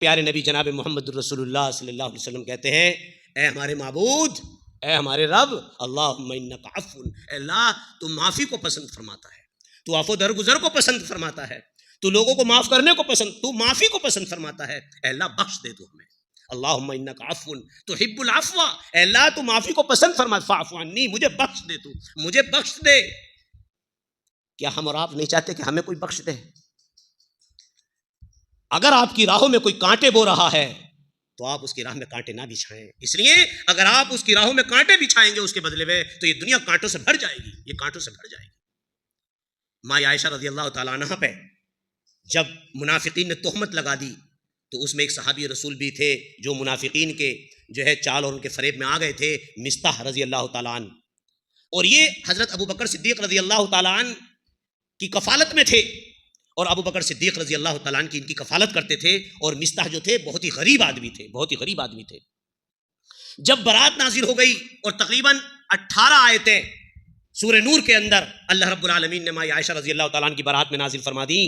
پیارے نبی جناب محمد رسول اللہ صلی اللہ علیہ وسلم کہتے ہیں اے ہمارے معبود، اے ہمارے رب، اللہم انک عفو، اے اللہ تو معافی کو پسند فرماتا ہے، تو عفو درگزر کو پسند فرماتا ہے، تو لوگوں کو معاف کرنے کو پسند، تو معافی کو پسند فرماتا ہے، اے اللہ بخش دے تو ہمیں، اللہم انک عفو تحب العفو، اے اللہ تو معافی کو پسند فرماتا، فاعف عنی، مجھے بخش دے، تو مجھے بخش دے۔ کیا ہم اور آپ نہیں چاہتے کہ ہمیں کوئی بخش دے؟ اگر آپ کی راہوں میں کوئی کانٹے بو رہا ہے تو آپ اس کی راہ میں کانٹے نہ بچھائیں، اس لیے اگر آپ اس کی راہوں میں کانٹے بچھائیں گے اس کے بدلے میں تو یہ دنیا کانٹوں سے بھر جائے گی، یہ کانٹوں سے بھر جائے گی۔ ماں عائشہ رضی اللہ تعالیٰ عنہ پہ جب منافقین نے تہمت لگا دی تو اس میں ایک صحابی رسول بھی تھے جو منافقین کے جو ہے چال اور ان کے فریب میں آ گئے تھے، مصطح رضی اللہ تعالیٰ عنہ، اور یہ حضرت ابو بکر صدیق رضی اللہ تعالیٰ عنہ کی کفالت میں تھے، اور ابو بکر صدیق رضی اللہ تعالیٰ عنہ کی ان کی کفالت کرتے تھے، اور مصطح جو تھے بہت ہی غریب آدمی تھے، بہت ہی غریب آدمی تھے۔ جب برات نازل ہو گئی اور تقریباً 18 آیتیں سورہ نور کے اندر اللہ رب العالمین نے ماں عائشہ رضی اللہ تعالیٰ عنہ کی برات میں نازل فرما دی،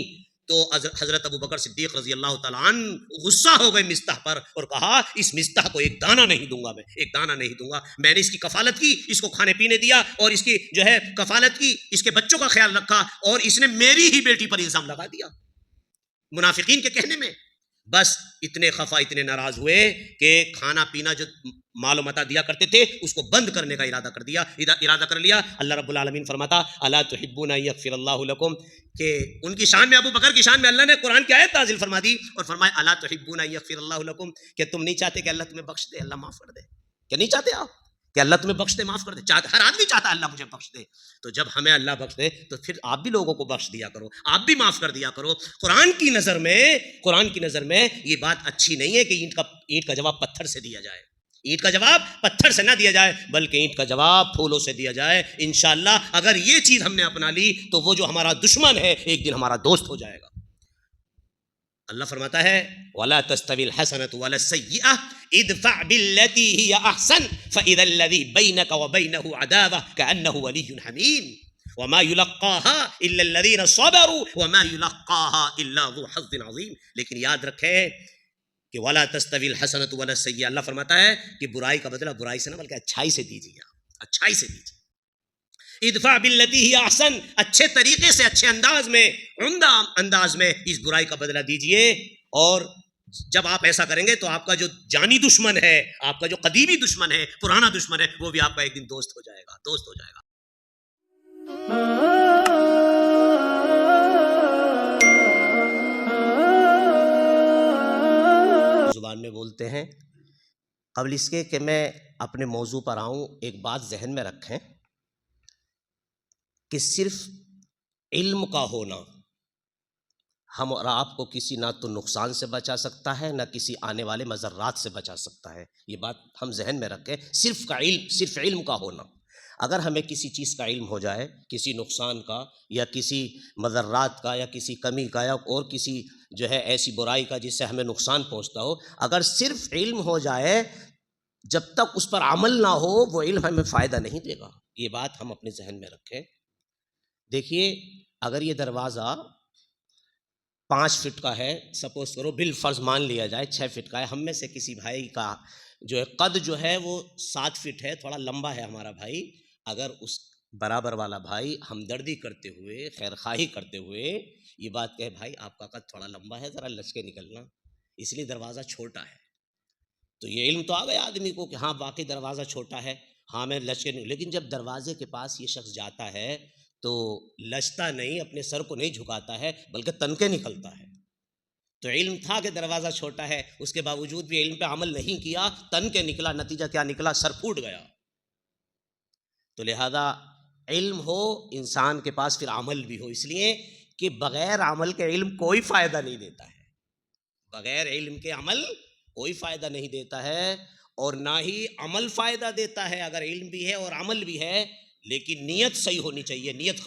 تو حضرت ابو بکر صدیق رضی اللہ تعالیٰ عنہ غصہ ہو گئے مصطح پر اور کہا اس مصطح کو ایک دانہ نہیں دوں گا، میں ایک دانہ نہیں دوں گا، میں نے اس کی کفالت کی، اس کو کھانے پینے دیا اور اس کی جو ہے کفالت کی، اس کے بچوں کا خیال رکھا، اور اس نے میری ہی بیٹی پر الزام لگا دیا منافقین کے کہنے میں۔ بس اتنے خفا، اتنے ناراض ہوئے کہ کھانا پینا جو مال و متاع دیا کرتے تھے اس کو بند کرنے کا ارادہ کر لیا۔ اللہ رب العالمین فرماتا الا تحبون ان یغفر اللہ لکم، کہ ان کی شان میں، ابو بکر کی شان میں اللہ نے قرآن کی آیت نازل فرما دی اور فرمایا الا تحبون ان یغفر اللہ لکم، کہ تم نہیں چاہتے کہ اللہ تمہیں بخش دے، اللہ معاف کر دے؟ کہ نہیں چاہتے آپ کہ اللہ تمہیں بخش دے، معاف کر دے؟ ہر آدمی چاہتا ہے اللہ مجھے بخش دے، تو جب ہمیں اللہ بخش دے تو پھر آپ بھی لوگوں کو بخش دیا کرو، آپ بھی معاف کر دیا کرو۔ قرآن کی نظر میں یہ بات اچھی نہیں ہے کہ اینٹ کا جواب پتھر سے دیا جائے، اینٹ کا جواب پتھر سے نہ دیا جائے بلکہ اینٹ کا جواب پھولوں سے دیا جائے۔ انشاءاللہ اگر یہ چیز ہم نے اپنا لی تو وہ جو ہمارا دشمن ہے ایک دن ہمارا دوست ہو جائے گا۔ اللہ فرماتا ہے وَلَا تَسْتَوِي الْحَسَنَةُ وَلَا السَّيِّئَةُ اِدْفَعْ بِالَّتِي هِيَ أَحْسَنُ فَإِذَا الَّذِي بَيْنَكَ وَبَيْنَهُ عَدَاوَةٌ كَأَنَّهُ وَلِيٌّ حَمِيمٌ وَمَا يُلَقَّاهَا إِلَّا الَّذِينَ صَبَرُوا وَمَا يُلَقَّاهَا إِلَّا ذُو حَظٍّ عَظِيمٍ۔ لیکن یاد رکھیں کہ وَلَا تَسْتَوِي الْحَسَنَةُ وَلَا السَّيِّئَةُ، اللہ فرماتا ہے کہ برائی کا بدلہ برائی سے نہ بلکہ اچھائی سے دیجیے، اچھائی سے دیجیے۔ ادفع باللتی ہی احسن، اچھے طریقے سے، اچھے انداز میں، عمدہ انداز میں اس برائی کا بدلہ دیجیے، اور جب آپ ایسا کریں گے تو آپ کا جو جانی دشمن ہے، آپ کا جو قدیمی دشمن ہے، پرانا دشمن ہے، وہ بھی آپ کا ایک دن دوست ہو جائے گا، دوست ہو جائے گا۔ زبان میں بولتے ہیں، قبل اس کے کہ میں اپنے موضوع پر آؤں ایک بات ذہن میں رکھیں کہ صرف علم کا ہونا ہم اور آپ کو کسی نہ تو نقصان سے بچا سکتا ہے نہ کسی آنے والے مضرات سے بچا سکتا ہے، یہ بات ہم ذہن میں رکھیں۔ صرف علم کا ہونا، اگر ہمیں کسی چیز کا علم ہو جائے، کسی نقصان کا یا کسی مضرات کا یا کسی کمی کا یا اور کسی جو ہے ایسی برائی کا جس سے ہمیں نقصان پہنچتا ہو، اگر صرف علم ہو جائے جب تک اس پر عمل نہ ہو وہ علم ہمیں فائدہ نہیں دے گا، یہ بات ہم اپنے ذہن میں رکھیں۔ دیکھیے اگر یہ دروازہ 5 فٹ کا ہے، سپوز کرو بالفرض مان لیا جائے 6 فٹ کا ہے، ہم میں سے کسی بھائی کا جو ہے قد جو ہے وہ 7 فٹ ہے، تھوڑا لمبا ہے ہمارا بھائی، اگر اس برابر والا بھائی ہمدردی کرتے ہوئے، خیرخواہی کرتے ہوئے یہ بات کہے بھائی آپ کا قد تھوڑا لمبا ہے، ذرا لچ کے نکلنا، اس لیے دروازہ چھوٹا ہے، تو یہ علم تو آ گیا آدمی کو کہ ہاں واقعی دروازہ چھوٹا ہے، ہاں میں لچ کے نہیں، لیکن جب دروازے کے پاس یہ شخص جاتا ہے تو لچتا نہیں، اپنے سر کو نہیں جھکاتا ہے بلکہ تن کے نکلتا ہے۔ تو علم تھا کہ دروازہ چھوٹا ہے، اس کے باوجود بھی علم پہ عمل نہیں کیا، تن کے نکلا، نتیجہ کیا نکلا؟ سر پھوٹ گیا۔ تو لہذا علم ہو انسان کے پاس پھر عمل بھی ہو، اس لیے کہ بغیر عمل کے علم کوئی فائدہ نہیں دیتا ہے، بغیر علم کے عمل کوئی فائدہ نہیں دیتا ہے، اور نہ ہی عمل فائدہ دیتا ہے اگر علم بھی ہے اور عمل بھی ہے، لیکن نیت صحیح ہونی چاہیے، نیت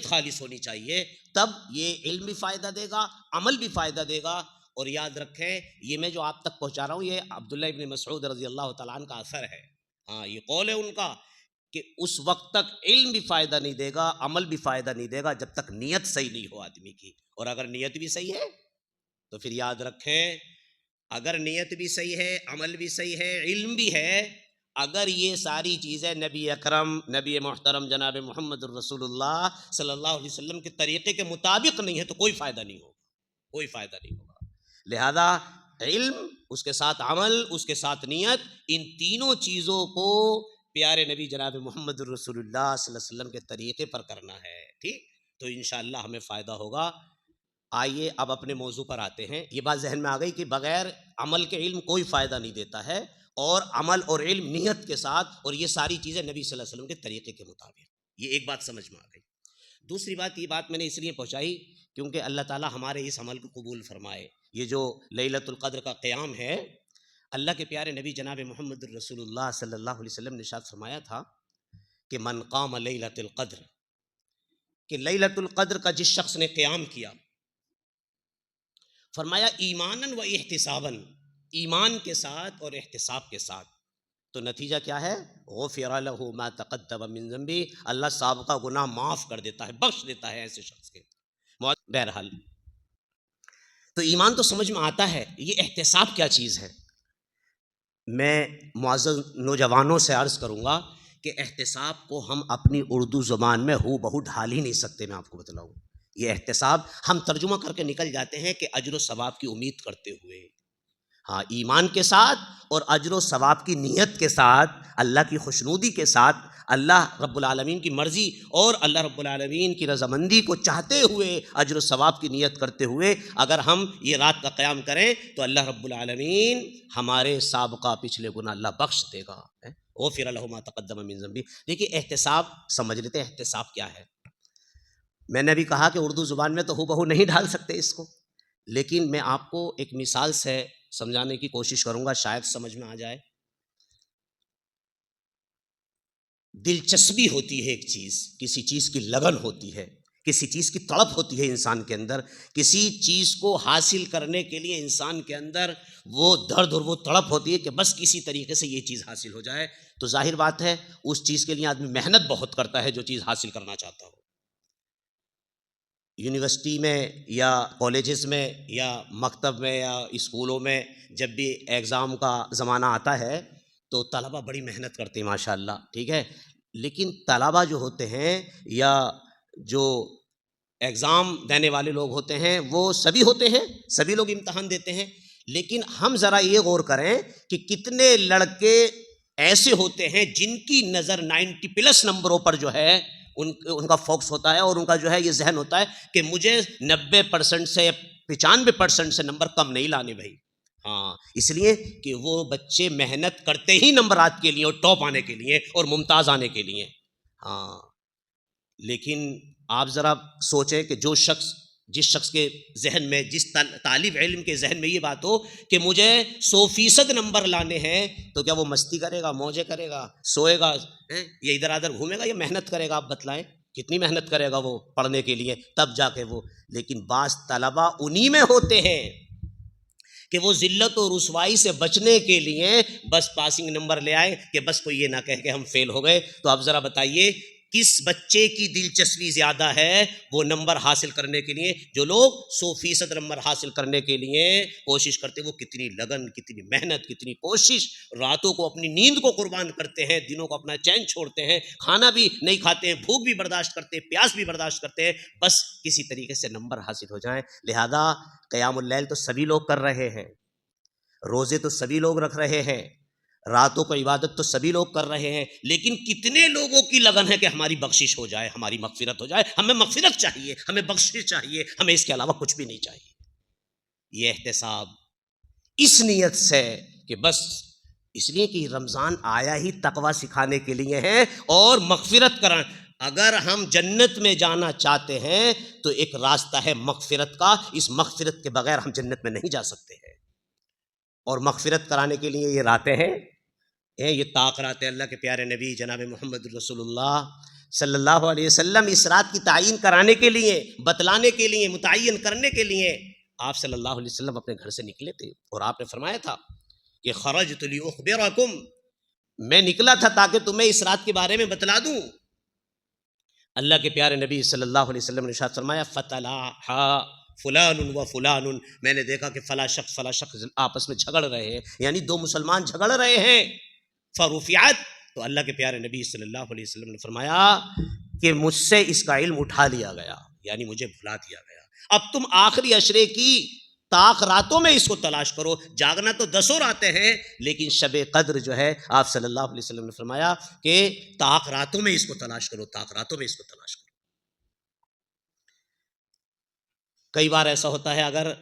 خالص ہونی چاہیے، تب یہ علم بھی فائدہ دے گا، عمل بھی فائدہ دے گا۔ اور یاد رکھیں یہ میں جو آپ تک پہنچا رہا ہوں یہ عبداللہ ابن مسعود رضی اللہ تعالیٰ عنہ کا اثر ہے، ہاں یہ قول ہے ان کا کہ اس وقت تک علم بھی فائدہ نہیں دے گا، عمل بھی فائدہ نہیں دے گا جب تک نیت صحیح نہیں ہو آدمی کی، اور اگر نیت بھی صحیح ہے تو پھر یاد رکھیں اگر نیت بھی صحیح ہے، عمل بھی صحیح ہے، علم بھی ہے، اگر یہ ساری چیزیں نبی اکرم نبی محترم جناب محمد الرسول اللہ صلی اللہ علیہ وسلم کے طریقے کے مطابق نہیں ہے تو کوئی فائدہ نہیں ہوگا، کوئی فائدہ نہیں ہوگا۔ لہذا علم، اس کے ساتھ عمل، اس کے ساتھ نیت، ان تینوں چیزوں کو پیارے نبی جناب محمد الرسول اللہ صلی اللہ علیہ وسلم کے طریقے پر کرنا ہے، ٹھیک؟ تو انشاءاللہ ہمیں فائدہ ہوگا۔ آئیے اب اپنے موضوع پر آتے ہیں۔ یہ بات ذہن میں آ گئی کہ بغیر عمل کے علم کوئی فائدہ نہیں دیتا ہے، اور عمل اور علم نیت کے ساتھ، اور یہ ساری چیزیں نبی صلی اللہ علیہ وسلم کے طریقے کے مطابق۔ یہ ایک بات سمجھ میں آ گئی۔ دوسری بات، یہ بات میں نے اس لیے پہنچائی کیونکہ اللہ تعالی ہمارے اس عمل کو قبول فرمائے۔ یہ جو لیلۃ القدر کا قیام ہے، اللہ کے پیارے نبی جناب محمد الرسول اللہ صلی اللہ علیہ وسلم نے ارشاد فرمایا تھا کہ من قام لیلۃ القدر، کہ لیلۃ القدر کا جس شخص نے قیام کیا، فرمایا ایماناً و احتساباً، ایمان کے ساتھ اور احتساب کے ساتھ، تو نتیجہ کیا ہے؟ غفر لہ ما تقدم من ذنبہ، اللہ سابقہ گناہ معاف کر دیتا ہے، بخش دیتا ہے ایسے شخص کے۔ بہرحال تو ایمان تو سمجھ میں آتا ہے، یہ احتساب کیا چیز ہے؟ میں معزز نوجوانوں سے عرض کروں گا کہ احتساب کو ہم اپنی اردو زبان میں ہو بہو ڈھال ہی نہیں سکتے۔ میں آپ کو بتلاؤں، یہ احتساب ہم ترجمہ کر کے نکل جاتے ہیں کہ اجر و ثواب کی امید کرتے ہوئے، ہاں ایمان کے ساتھ اور اجر و ثواب کی نیت کے ساتھ، اللہ کی خوشنودی کے ساتھ، اللہ رب العالمین کی مرضی اور اللہ رب العالمین کی رضامندی کو چاہتے ہوئے، اجر و ثواب کی نیت کرتے ہوئے اگر ہم یہ رات کا قیام کریں تو اللہ رب العالمین ہمارے سابقہ پچھلے گناہ اللہ بخش دے گا۔ غفر لہ ما تقدم من ذنبہ۔ دیکھیے احتساب سمجھ لیتے ہیں، احتساب کیا ہے؟ میں نے بھی کہا کہ اردو زبان میں تو ہو بہو نہیں ڈال سکتے اس کو، لیکن میں آپ کو ایک مثال سے سمجھانے کی کوشش کروں گا، شاید سمجھ میں آ جائے۔ دلچسپی ہوتی ہے ایک چیز، کسی چیز کی لگن ہوتی ہے، کسی چیز کی تڑپ ہوتی ہے انسان کے اندر، کسی چیز کو حاصل کرنے کے لیے انسان کے اندر وہ درد اور وہ تڑپ ہوتی ہے کہ بس کسی طریقے سے یہ چیز حاصل ہو جائے۔ تو ظاہر بات ہے اس چیز کے لیے آدمی محنت بہت کرتا ہے جو چیز حاصل کرنا چاہتا ہو۔ یونیورسٹی میں یا کالجز میں یا مکتب میں یا اسکولوں میں جب بھی ایگزام کا زمانہ آتا ہے تو طلبہ بڑی محنت کرتے ہیں ماشاءاللہ، ٹھیک ہے، لیکن طلبہ جو ہوتے ہیں یا جو ایگزام دینے والے لوگ ہوتے ہیں وہ سبھی ہوتے ہیں، سبھی لوگ امتحان دیتے ہیں، لیکن ہم ذرا یہ غور کریں کہ کتنے لڑکے ایسے ہوتے ہیں جن کی نظر 90+ نمبروں پر جو ہے ان کا فوکس ہوتا ہے، اور ان کا جو ہے یہ ذہن ہوتا ہے کہ مجھے 90% سے 95% سے نمبر کم نہیں لانے بھائی۔ ہاں، اس لیے کہ وہ بچے محنت کرتے ہی نمبرات کے لیے اور ٹاپ آنے کے لیے اور ممتاز آنے کے لیے۔ ہاں، لیکن آپ ذرا سوچیں کہ جس شخص کے ذہن میں، جس طالب علم کے ذہن میں یہ بات ہو کہ مجھے 100% نمبر لانے ہیں، تو کیا وہ مستی کرے گا، موجے کرے گا، سوئے گا، یا ادھر ادھر گھومے گا، یا محنت کرے گا؟ آپ بتلائیں کتنی محنت کرے گا وہ پڑھنے کے لیے، تب جا کے وہ۔ لیکن بعض طلبہ انہی میں ہوتے ہیں کہ وہ ذلت و رسوائی سے بچنے کے لیے بس پاسنگ نمبر لے آئے کہ بس کوئی یہ نہ کہے کہ ہم فیل ہو گئے۔ تو آپ ذرا بتائیے کس بچے کی دلچسپی زیادہ ہے وہ نمبر حاصل کرنے کے لیے؟ جو لوگ 100% نمبر حاصل کرنے کے لیے کوشش کرتے، وہ کتنی لگن، کتنی محنت، کتنی کوشش، راتوں کو اپنی نیند کو قربان کرتے ہیں، دنوں کو اپنا چین چھوڑتے ہیں، کھانا بھی نہیں کھاتے ہیں، بھوک بھی برداشت کرتے ہیں، پیاس بھی برداشت کرتے ہیں، بس کسی طریقے سے نمبر حاصل ہو جائیں۔ لہذا قیام اللیل تو سبھی لوگ کر رہے ہیں، روزے تو سبھی لوگ رکھ رہے ہیں، راتوں کو عبادت تو سبھی لوگ کر رہے ہیں، لیکن کتنے لوگوں کی لگن ہے کہ ہماری بخشش ہو جائے، ہماری مغفرت ہو جائے، ہمیں مغفرت چاہیے، ہمیں بخشش چاہیے، ہمیں اس کے علاوہ کچھ بھی نہیں چاہیے۔ یہ احتساب اس نیت سے کہ بس اس لیے کہ رمضان آیا ہی تقویٰ سکھانے کے لیے ہے اور مغفرت کرنا۔ اگر ہم جنت میں جانا چاہتے ہیں تو ایک راستہ ہے مغفرت کا، اس مغفرت کے بغیر ہم جنت میں نہیں جا سکتے ہیں، اور مغفرت کرانے کے لیے یہ راتیں ہیں، یہ طاق راتیں اللہ کے پیارے نبی جناب محمد رسول اللہ صلی اللہ علیہ وسلم اس رات کی تعین کرانے کے لیے، بتلانے کے لیے، متعین کرنے کے لیے آپ صلی اللہ علیہ وسلم اپنے گھر سے نکلے تھے، اور آپ نے فرمایا تھا کہ خرجت لیخبرکم، میں نکلا تھا تاکہ تمہیں اس رات کے بارے میں بتلا دوں۔ اللہ کے پیارے نبی صلی اللہ علیہ وسلم نے ارشاد فرمایا فتلاھا، فلان و فلان، میں نے دیکھا کہ فلاں شخص آپس میں جھگڑ رہے ہیں، یعنی دو مسلمان جھگڑ رہے ہیں. فرفعت، تو اللہ کے پیارے نبی صلی اللہ علیہ وسلم نے فرمایا کہ مجھ سے اس کا علم اٹھا لیا گیا، یعنی مجھے بھلا دیا گیا. اب تم آخری عشرے کی طاق راتوں میں اس کو تلاش کرو. جاگنا تو 10 راتیں ہیں، لیکن شب قدر جو ہے آپ صلی اللہ علیہ وسلم نے فرمایا کہ طاق راتوں میں اس کو تلاش کرو، طاق راتوں میں اس کو تلاش کرو. کئی بار ایسا ہوتا ہے، اگر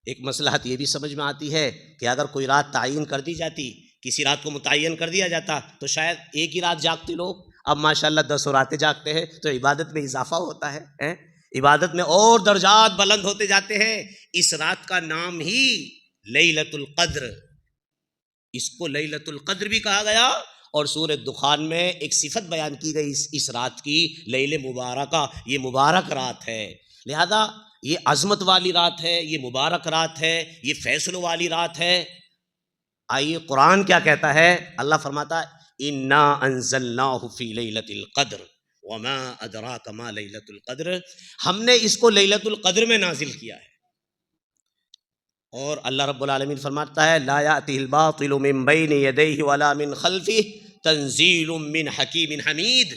ایک مصلحت یہ بھی سمجھ میں آتی ہے کہ اگر کوئی رات تعین کر دی جاتی، کسی رات کو متعین کر دیا جاتا تو شاید ایک ہی رات جاگتے لوگ. اب ماشاءاللہ 10 راتیں جاگتے ہیں تو عبادت میں اضافہ ہوتا ہے، عبادت میں اور درجات بلند ہوتے جاتے ہیں. اس رات کا نام ہی لیلۃ القدر، اس کو لیلۃ القدر بھی کہا گیا. اور سورہ دخان میں ایک صفت بیان کی گئی اس رات کی، لیل مبارکہ، یہ مبارک رات ہے. لہذا یہ عظمت والی رات ہے، یہ مبارک رات ہے، یہ فیصلوں والی رات ہے. آئیے قرآن کیا کہتا ہے. اللہ فرماتا ہے انا انزلناہ فی لیلۃ القدر وما ادراک ما لیلۃ القدر، ہم نے اس کو لیلۃ القدر میں نازل کیا ہے. اور اللہ رب العالمین فرماتا ہے لا یأتیہ الباطل من بین یدیہ ولا من خلفہ تنزیل من حکیم حمید،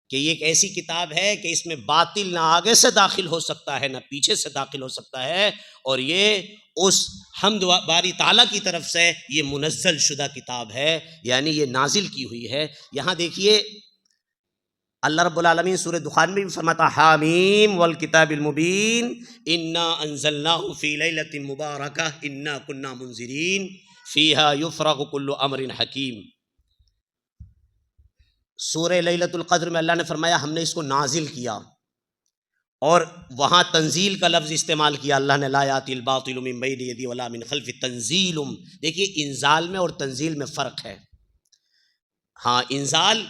کہ یہ ایک ایسی کتاب ہے کہ اس میں باطل نہ آگے سے داخل ہو سکتا ہے نہ پیچھے سے داخل ہو سکتا ہے، اور یہ اس حمد باری تعالیٰ کی طرف سے یہ منزل شدہ کتاب ہے، یعنی یہ نازل کی ہوئی ہے. یہاں دیکھیے اللہ رب العالمین سورہ دخان میں بھی فرماتا حامیم والکتاب المبین انا انزلناہ فی لیلۃ مبارکہ انا کنا منذرین فیہا یفرغ کل امر حکیم. سورہ لیلۃ القدر میں اللہ نے فرمایا ہم نے اس کو نازل کیا، اور وہاں تنزیل کا لفظ استعمال کیا اللہ نے، لا یاتی الباطل من بین یدی ولا من خلف تنزیل. دیکھیے انزال میں اور تنزیل میں فرق ہے. ہاں انزال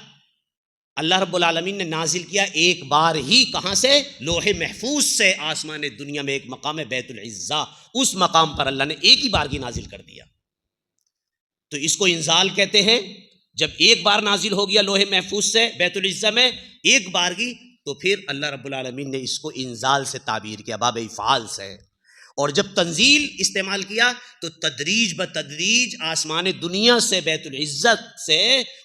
اللہ رب العالمین نے نازل کیا ایک بار ہی، کہاں سے؟ لوح محفوظ سے. آسمان دنیا میں ایک مقام ہے بیت العزہ، اس مقام پر اللہ نے ایک ہی بار کی نازل کر دیا، تو اس کو انزال کہتے ہیں. جب ایک بار نازل ہو گیا لوح محفوظ سے بیت العزہ میں ایک بار کی، تو پھر اللہ رب العالمین نے اس کو انزال سے تعبیر کیا، باب افعال سے. اور جب تنزیل استعمال کیا تو تدریج بتدریج آسمان دنیا سے بیت العزت سے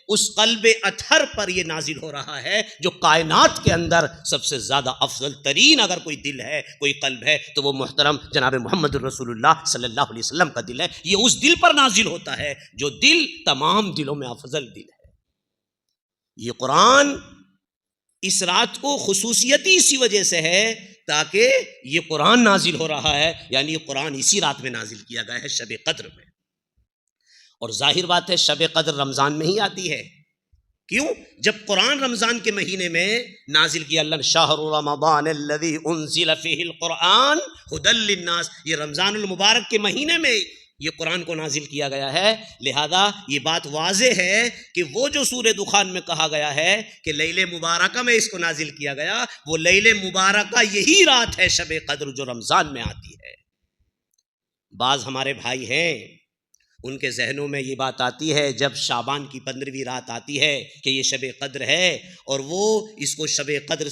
اس قلب اطہر پر یہ نازل ہو رہا ہے، جو کائنات کے اندر سب سے زیادہ افضل ترین اگر کوئی دل ہے، کوئی قلب ہے، تو وہ محترم جناب محمد رسول اللہ صلی اللہ علیہ وسلم کا دل ہے. یہ اس دل پر نازل ہوتا ہے جو دل تمام دلوں میں افضل دل ہے. یہ قرآن اس رات کو خصوصیتی اسی وجہ سے ہے تاکہ یہ قرآن نازل ہو رہا ہے، یعنی یہ قرآن اسی رات میں نازل کیا گیا ہے، شب قدر میں. اور ظاہر بات ہے شب قدر رمضان میں ہی آتی ہے. کیوں؟ جب قرآن رمضان کے مہینے میں نازل کیا اللہ نے، شہر رمضان الذی انزل فیہ القرآن ھدی للناس، یہ رمضان المبارک کے مہینے میں یہ قرآن کو نازل کیا گیا ہے. لہذا یہ بات واضح ہے کہ وہ جو سورہ دخان میں کہا گیا ہے کہ لیل مبارکہ میں اس کو نازل کیا گیا، وہ لیل مبارکہ یہی رات ہے شب قدر جو رمضان میں آتی ہے. بعض ہمارے بھائی ہیں ان کے ذہنوں میں یہ بات آتی ہے جب شعبان کی 15ویں رات آتی ہے کہ یہ شب قدر ہے، اور وہ اس کو شب قدر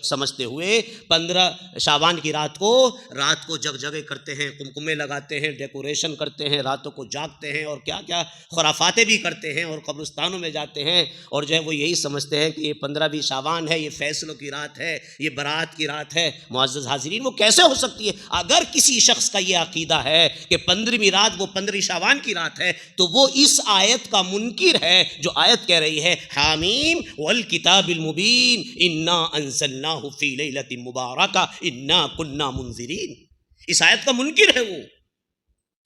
سمجھتے ہوئے 15 شعبان کی رات کو جگہ کرتے ہیں، قمقمے لگاتے ہیں، ڈیکوریشن کرتے ہیں، راتوں کو جاگتے ہیں اور کیا کیا خرافاتیں بھی کرتے ہیں، اور قبرستانوں میں جاتے ہیں، اور جو ہے وہ یہی سمجھتے ہیں کہ یہ 15ویں شعبان ہے، یہ فیصلوں کی رات ہے، یہ برات کی رات ہے. معزز حاضرین، وہ کیسے ہو سکتی ہے؟ اگر کسی شخص کا یہ عقیدہ ہے کہ 15ویں رات وہ 15 شعبان کی رات ہے، تو وہ اس آیت کا منکر ہے جو آیت کہہ رہی ہے حامیم والکتاب المبین انا انزلناہ فی لیلۃ مبارکہ انا کنا منذرین. اس آیت کا منکر ہے وہ.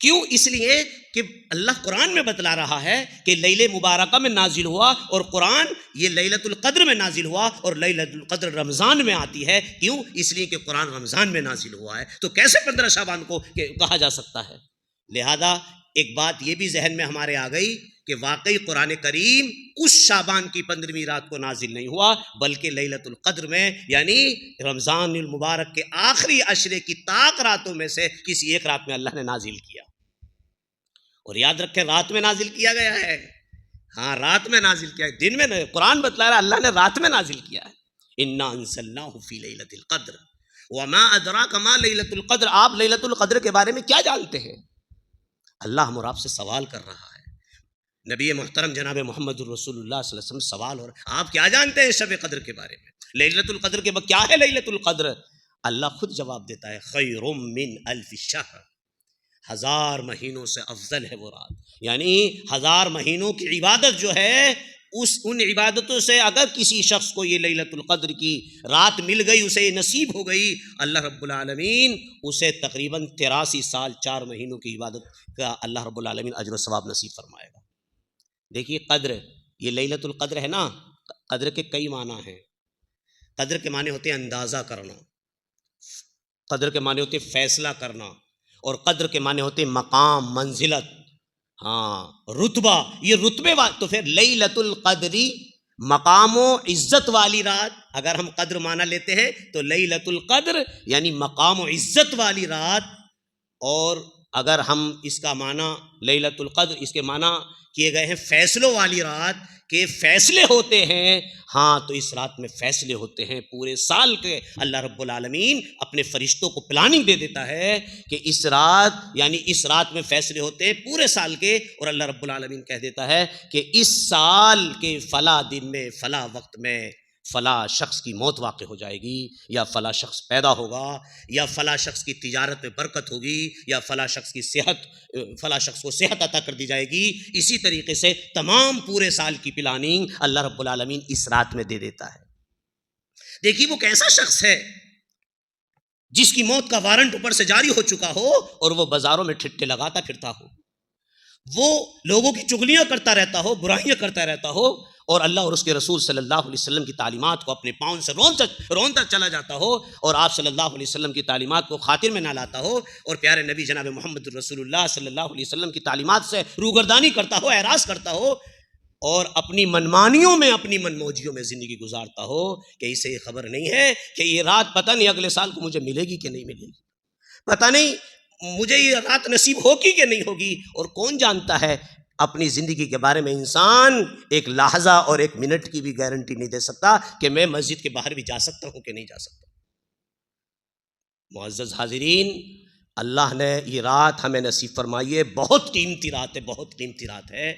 کیوں؟ اس لیے کہ اللہ قرآن میں بتلا رہا ہے کہ لیل مبارکہ میں نازل ہوا، اور قرآن یہ لیلۃ القدر میں نازل ہوا، اور لیلۃ القدر رمضان میں آتی ہے. کیوں؟ اس لیے کہ قرآن رمضان میں نازل ہوا ہے، تو کیسے 15 شعبان کو کہا جا سکتا ہے؟ لہذا ایک بات یہ بھی ذہن میں ہمارے آ گئی کہ واقعی قرآن کریم اس شعبان کی 15ویں رات کو نازل نہیں ہوا، بلکہ لیلۃ القدر میں، یعنی رمضان المبارک کے آخری عشرے کی طاق راتوں میں سے کسی ایک رات میں اللہ نے نازل کیا. اور یاد رکھیں رات میں نازل کیا گیا ہے. ہاں رات میں نازل کیا ہے، دن میں نہیں. قرآن بتلا رہا ہے اللہ نے رات میں نازل کیا ہے. انا انزلناہ فی لیلۃ القدر. وما ادراک ما لیلۃ القدر، آپ لیلۃ القدر کے بارے میں کیا جانتے ہیں؟ اللہ ہم اور آپ سے سوال کر رہا ہے، نبی محترم جناب محمد الرسول اللہ صلی اللہ علیہ وسلم سوال ہو رہا ہے، آپ کیا جانتے ہیں شب قدر کے بارے میں؟ لیلۃ القدر کے کیا ہے لیلۃ القدر؟ اللہ خود جواب دیتا ہے خیر من الف شہر، 1000 مہینوں سے افضل ہے وہ رات، یعنی 1000 مہینوں کی عبادت جو ہے ان عبادتوں سے اگر کسی شخص کو یہ لیلۃ القدر کی رات مل گئی، اسے یہ نصیب ہو گئی، اللہ رب العالمین اسے تقریباً 83 سال 4 مہینوں کی عبادت کا اللہ رب العالمین اجر و ثواب نصیب فرمائے گا۔ دیکھیے قدر، یہ لیلۃ القدر ہے نا، قدر کے کئی معنی ہیں۔ قدر کے معنی ہوتے ہیں اندازہ کرنا، قدر کے معنی ہوتے ہیں فیصلہ کرنا، اور قدر کے معنی ہوتے ہیں مقام، منزلت، ہاں رتبہ، یہ رتبے تو پھر لیلۃ القدری مقام و عزت والی رات، اگر ہم قدر معنی لیتے ہیں تو لیلۃ القدر یعنی مقام و عزت والی رات، اور اگر ہم اس کا معنی لیلۃ القدر اس کے معنی کیے گئے ہیں فیصلوں والی رات، کہ فیصلے ہوتے ہیں، ہاں تو اس رات میں فیصلے ہوتے ہیں پورے سال کے۔ اللہ رب العالمین اپنے فرشتوں کو پلاننگ دے دیتا ہے کہ اس رات یعنی اس رات میں فیصلے ہوتے ہیں پورے سال کے، اور اللہ رب العالمین کہہ دیتا ہے کہ اس سال کے فلاں دن میں فلاں وقت میں فلاں شخص کی موت واقع ہو جائے گی، یا فلاں شخص پیدا ہوگا، یا فلاں شخص کی تجارت میں برکت ہوگی، یا فلاں شخص کی فلاں شخص کو صحت عطا کر دی جائے گی۔ اسی طریقے سے تمام پورے سال کی پلاننگ اللہ رب العالمین اس رات میں دے دیتا ہے۔ دیکھیے وہ کیسا شخص ہے جس کی موت کا وارنٹ اوپر سے جاری ہو چکا ہو، اور وہ بازاروں میں ٹھٹے لگاتا پھرتا ہو، وہ لوگوں کی چغلیاں کرتا رہتا ہو، برائیاں کرتا رہتا ہو، اور اللہ اور اس کے رسول صلی اللہ علیہ وسلم کی تعلیمات کو اپنے پاؤں سے رونتا چلا جاتا ہو، اور آپ صلی اللہ علیہ وسلم کی تعلیمات کو خاطر میں نہ لاتا ہو، اور پیارے نبی جناب محمد رسول اللہ صلی اللہ علیہ وسلم کی تعلیمات سے روگردانی کرتا ہو، اعراض کرتا ہو، اور اپنی منمانیوں میں اپنی منموجیوں میں زندگی گزارتا ہو، کہ اسے یہ خبر نہیں ہے کہ یہ رات پتہ نہیں اگلے سال کو مجھے ملے گی کہ نہیں ملے گی، پتہ نہیں مجھے یہ رات نصیب ہوگی کہ نہیں ہوگی، اور کون جانتا ہے اپنی زندگی کے بارے میں انسان ایک لحظہ اور ایک منٹ کی بھی گارنٹی نہیں دے سکتا کہ میں مسجد کے باہر بھی جا سکتا ہوں کہ نہیں جا سکتا۔ معزز حاضرین، اللہ نے یہ رات ہمیں نصیب فرمائی ہے، بہت قیمتی رات ہے، بہت قیمتی رات ہے۔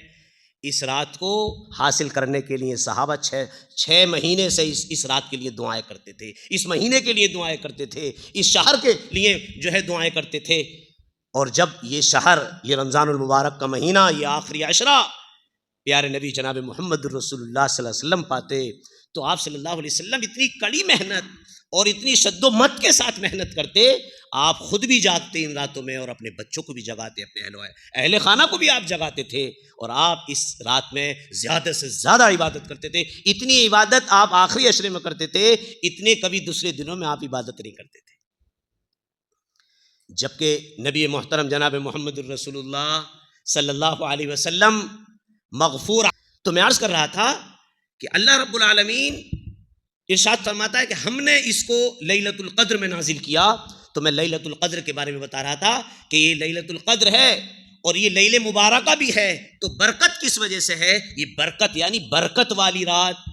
اس رات کو حاصل کرنے کے لیے صحابہ 6 مہینے سے اس رات کے لیے دعائیں کرتے تھے، اس مہینے کے لیے دعائیں کرتے تھے، اس شہر کے لیے جو ہے دعائیں کرتے تھے، اور جب یہ شہر، یہ رمضان المبارک کا مہینہ، یہ آخری عشرہ پیارے نبی جناب محمد الرسول اللہ صلی اللہ علیہ وسلم پاتے، تو آپ صلی اللہ علیہ وسلم اتنی کڑی محنت اور اتنی شد و مت کے ساتھ محنت کرتے، آپ خود بھی جاگتے ان راتوں میں، اور اپنے بچوں کو بھی جگاتے، اپنے اہل خانہ کو بھی آپ جگاتے تھے، اور آپ اس رات میں زیادہ سے زیادہ عبادت کرتے تھے۔ اتنی عبادت آپ آخری عشرے میں کرتے تھے، اتنے کبھی دوسرے دنوں میں آپ عبادت نہیں کرتے تھے۔ جبکہ نبی محترم جناب محمد الرسول اللہ صلی اللہ علیہ وسلم مغفور، تو میں عرض کر رہا تھا کہ اللہ رب العالمین ارشاد فرماتا ہے کہ ہم نے اس کو لیلۃ القدر میں نازل کیا، تو میں لیلۃ القدر کے بارے میں بتا رہا تھا کہ یہ لیلۃ القدر ہے، اور یہ لیل مبارکہ بھی ہے، تو برکت کس وجہ سے ہے؟ یہ برکت یعنی برکت والی رات،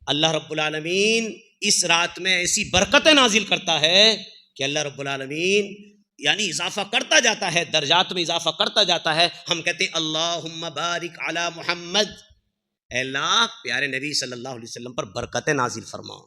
اللہ رب العالمین اس رات میں ایسی برکتیں نازل کرتا ہے کہ اللہ رب العالمین یعنی اضافہ کرتا جاتا ہے، درجات میں اضافہ کرتا جاتا ہے۔ ہم کہتے ہیں اللہم بارک علی محمد، اے اللہ پیارے نبی صلی اللہ علیہ وسلم پر برکتیں نازل فرما،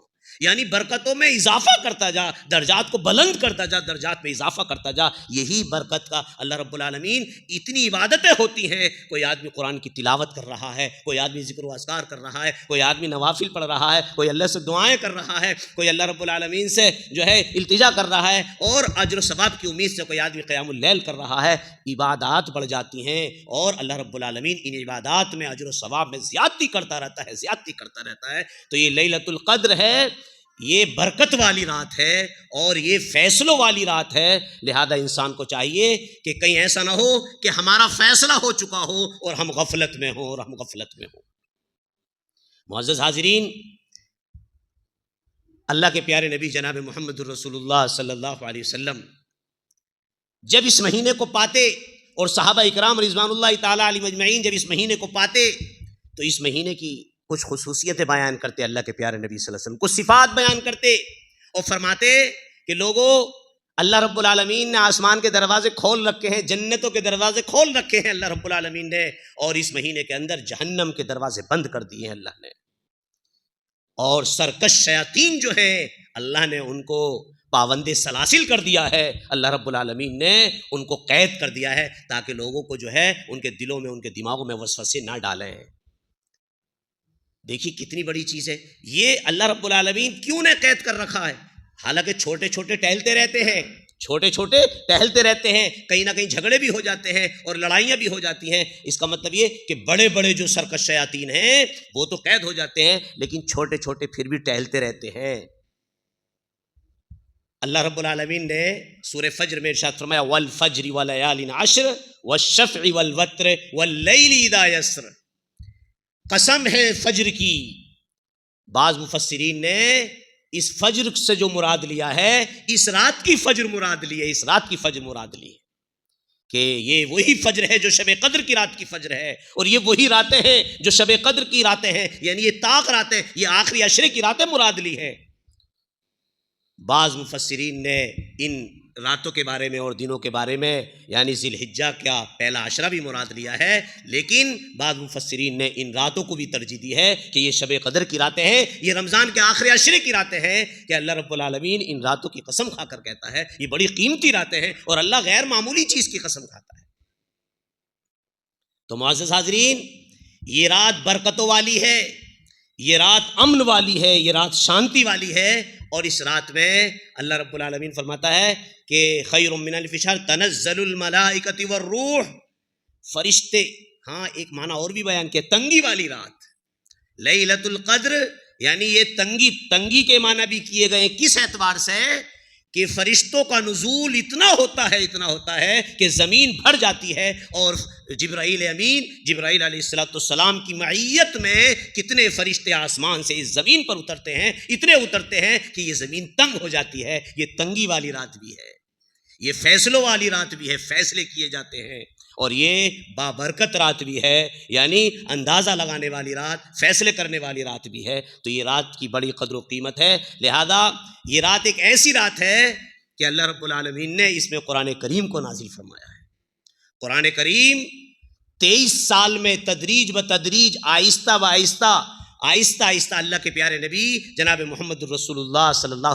یعنی برکتوں میں اضافہ کرتا جا، درجات کو بلند کرتا جا، درجات میں اضافہ کرتا جا، یہی برکت کا اللہ رب العالمین۔ اتنی عبادتیں ہوتی ہیں، کوئی آدمی قرآن کی تلاوت کر رہا ہے، کوئی آدمی ذکر و اذکار کر رہا ہے، کوئی آدمی نوافل پڑھ رہا ہے، کوئی اللہ سے دعائیں کر رہا ہے، کوئی اللہ رب العالمین سے جو ہے التجا کر رہا ہے، اور اجر و ثواب کی امید سے کوئی آدمی قیام اللیل کر رہا ہے۔ عبادات بڑھ جاتی ہیں، اور اللہ رب العالمین ان عبادات میں اجر و ثواب میں زیادتی کرتا رہتا ہے، زیادتی کرتا رہتا ہے۔ تو یہ لیلۃ القدر ہے، یہ برکت والی رات ہے، اور یہ فیصلوں والی رات ہے، لہذا انسان کو چاہیے کہ کہیں ایسا نہ ہو کہ ہمارا فیصلہ ہو چکا ہو اور ہم غفلت میں ہوں، معزز حاضرین، اللہ کے پیارے نبی جناب محمد الرسول اللہ صلی اللہ علیہ وسلم جب اس مہینے کو پاتے، اور صحابہ اکرام رضوان اللہ تعالیٰ علیہ مجمعین جب اس مہینے کو پاتے، تو اس مہینے کی کچھ خصوصیتیں بیان کرتے اللہ کے پیارے نبی صلی اللہ علیہ وسلم، کچھ صفات بیان کرتے، اور فرماتے کہ لوگوں اللہ رب العالمین نے آسمان کے دروازے کھول رکھے ہیں، جنتوں کے دروازے کھول رکھے ہیں اللہ رب العالمین نے، اور اس مہینے کے اندر جہنم کے دروازے بند کر دیے ہیں اللہ نے، اور سرکش شیاطین جو ہے اللہ نے ان کو پابند سلاسل کر دیا ہے، اللہ رب العالمین نے ان کو قید کر دیا ہے تاکہ لوگوں کو جو ہے ان کے دلوں میں ان کے دماغوں میں وسوسے نہ ڈالیں۔ دیکھیے کتنی بڑی چیز ہے یہ، اللہ رب العالمین کیوں نے قید کر رکھا ہے؟ حالانکہ چھوٹے چھوٹے ٹہلتے رہتے ہیں، چھوٹے چھوٹے ٹہلتے رہتے ہیں، کہیں نہ کہیں جھگڑے بھی ہو جاتے ہیں اور لڑائیاں بھی ہو جاتی ہیں، اس کا مطلب یہ کہ بڑے بڑے جو سرکش شیاطین ہیں وہ تو قید ہو جاتے ہیں، لیکن چھوٹے چھوٹے پھر بھی ٹہلتے رہتے ہیں۔ اللہ رب العالمین نے سورہ فجر میں ارشاد فرمایا والفجر وليال عشر والشفع والوتر واللیل اذا یسر، قسم ہے فجر کی۔ بعض مفسرین نے اس فجر سے جو مراد لیا ہے اس رات کی فجر مراد لی ہے، اس رات کی فجر مراد لی ہے کہ یہ وہی فجر ہے جو شب قدر کی رات کی فجر ہے، اور یہ وہی راتیں ہیں جو شب قدر کی راتیں ہیں، یعنی یہ طاق راتیں، یہ آخری عشرے کی راتیں مراد لی ہیں۔ بعض مفسرین نے ان راتوں کے بارے میں اور دنوں کے بارے میں یعنی ذی الحجہ کا پہلا عشرہ بھی مراد لیا ہے، لیکن بعض مفسرین نے ان راتوں کو بھی ترجیح دی ہے کہ یہ شب قدر کی راتیں ہیں، یہ رمضان کے آخری عشرے کی راتیں ہیں، کہ اللہ رب العالمین ان راتوں کی قسم کھا کر کہتا ہے یہ بڑی قیمتی راتیں ہیں، اور اللہ غیر معمولی چیز کی قسم کھاتا ہے۔ تو معزز حاضرین، یہ رات برکتوں والی ہے، یہ رات امن والی ہے، یہ رات شانتی والی ہے، اور اس رات میں اللہ رب العالمین فرماتا ہے کہ خیر من الف شہر تنزل الملائکۃ والروح، فرشتے، ہاں ایک معنی اور بھی بیان کیا، تنگی والی رات، لیلۃ القدر، یعنی یہ تنگی کے معنی بھی کیے گئے، کس اعتبار سے کہ فرشتوں کا نزول اتنا ہوتا ہے کہ زمین بھر جاتی ہے، اور جبرائیل امین جبرائیل علیہ السلام کی معیت میں کتنے فرشتے آسمان سے اس زمین پر اترتے ہیں، اتنے اترتے ہیں کہ یہ زمین تنگ ہو جاتی ہے۔ یہ تنگی والی رات بھی ہے، یہ فیصلوں والی رات بھی ہے، فیصلے کیے جاتے ہیں، اور یہ بابرکت رات بھی ہے، یعنی اندازہ لگانے والی رات، فیصلے کرنے والی رات بھی ہے۔ تو یہ رات کی بڑی قدر و قیمت ہے، لہذا یہ رات ایک ایسی رات ہے کہ اللہ رب العالمین نے اس میں قرآن کریم کو نازل فرمایا ہے۔ قرآن کریم 23 سال میں تدریج بتدریج، آہستہ آہستہ اللہ کے پیارے نبی جناب محمد الرسول اللہ صلی اللہ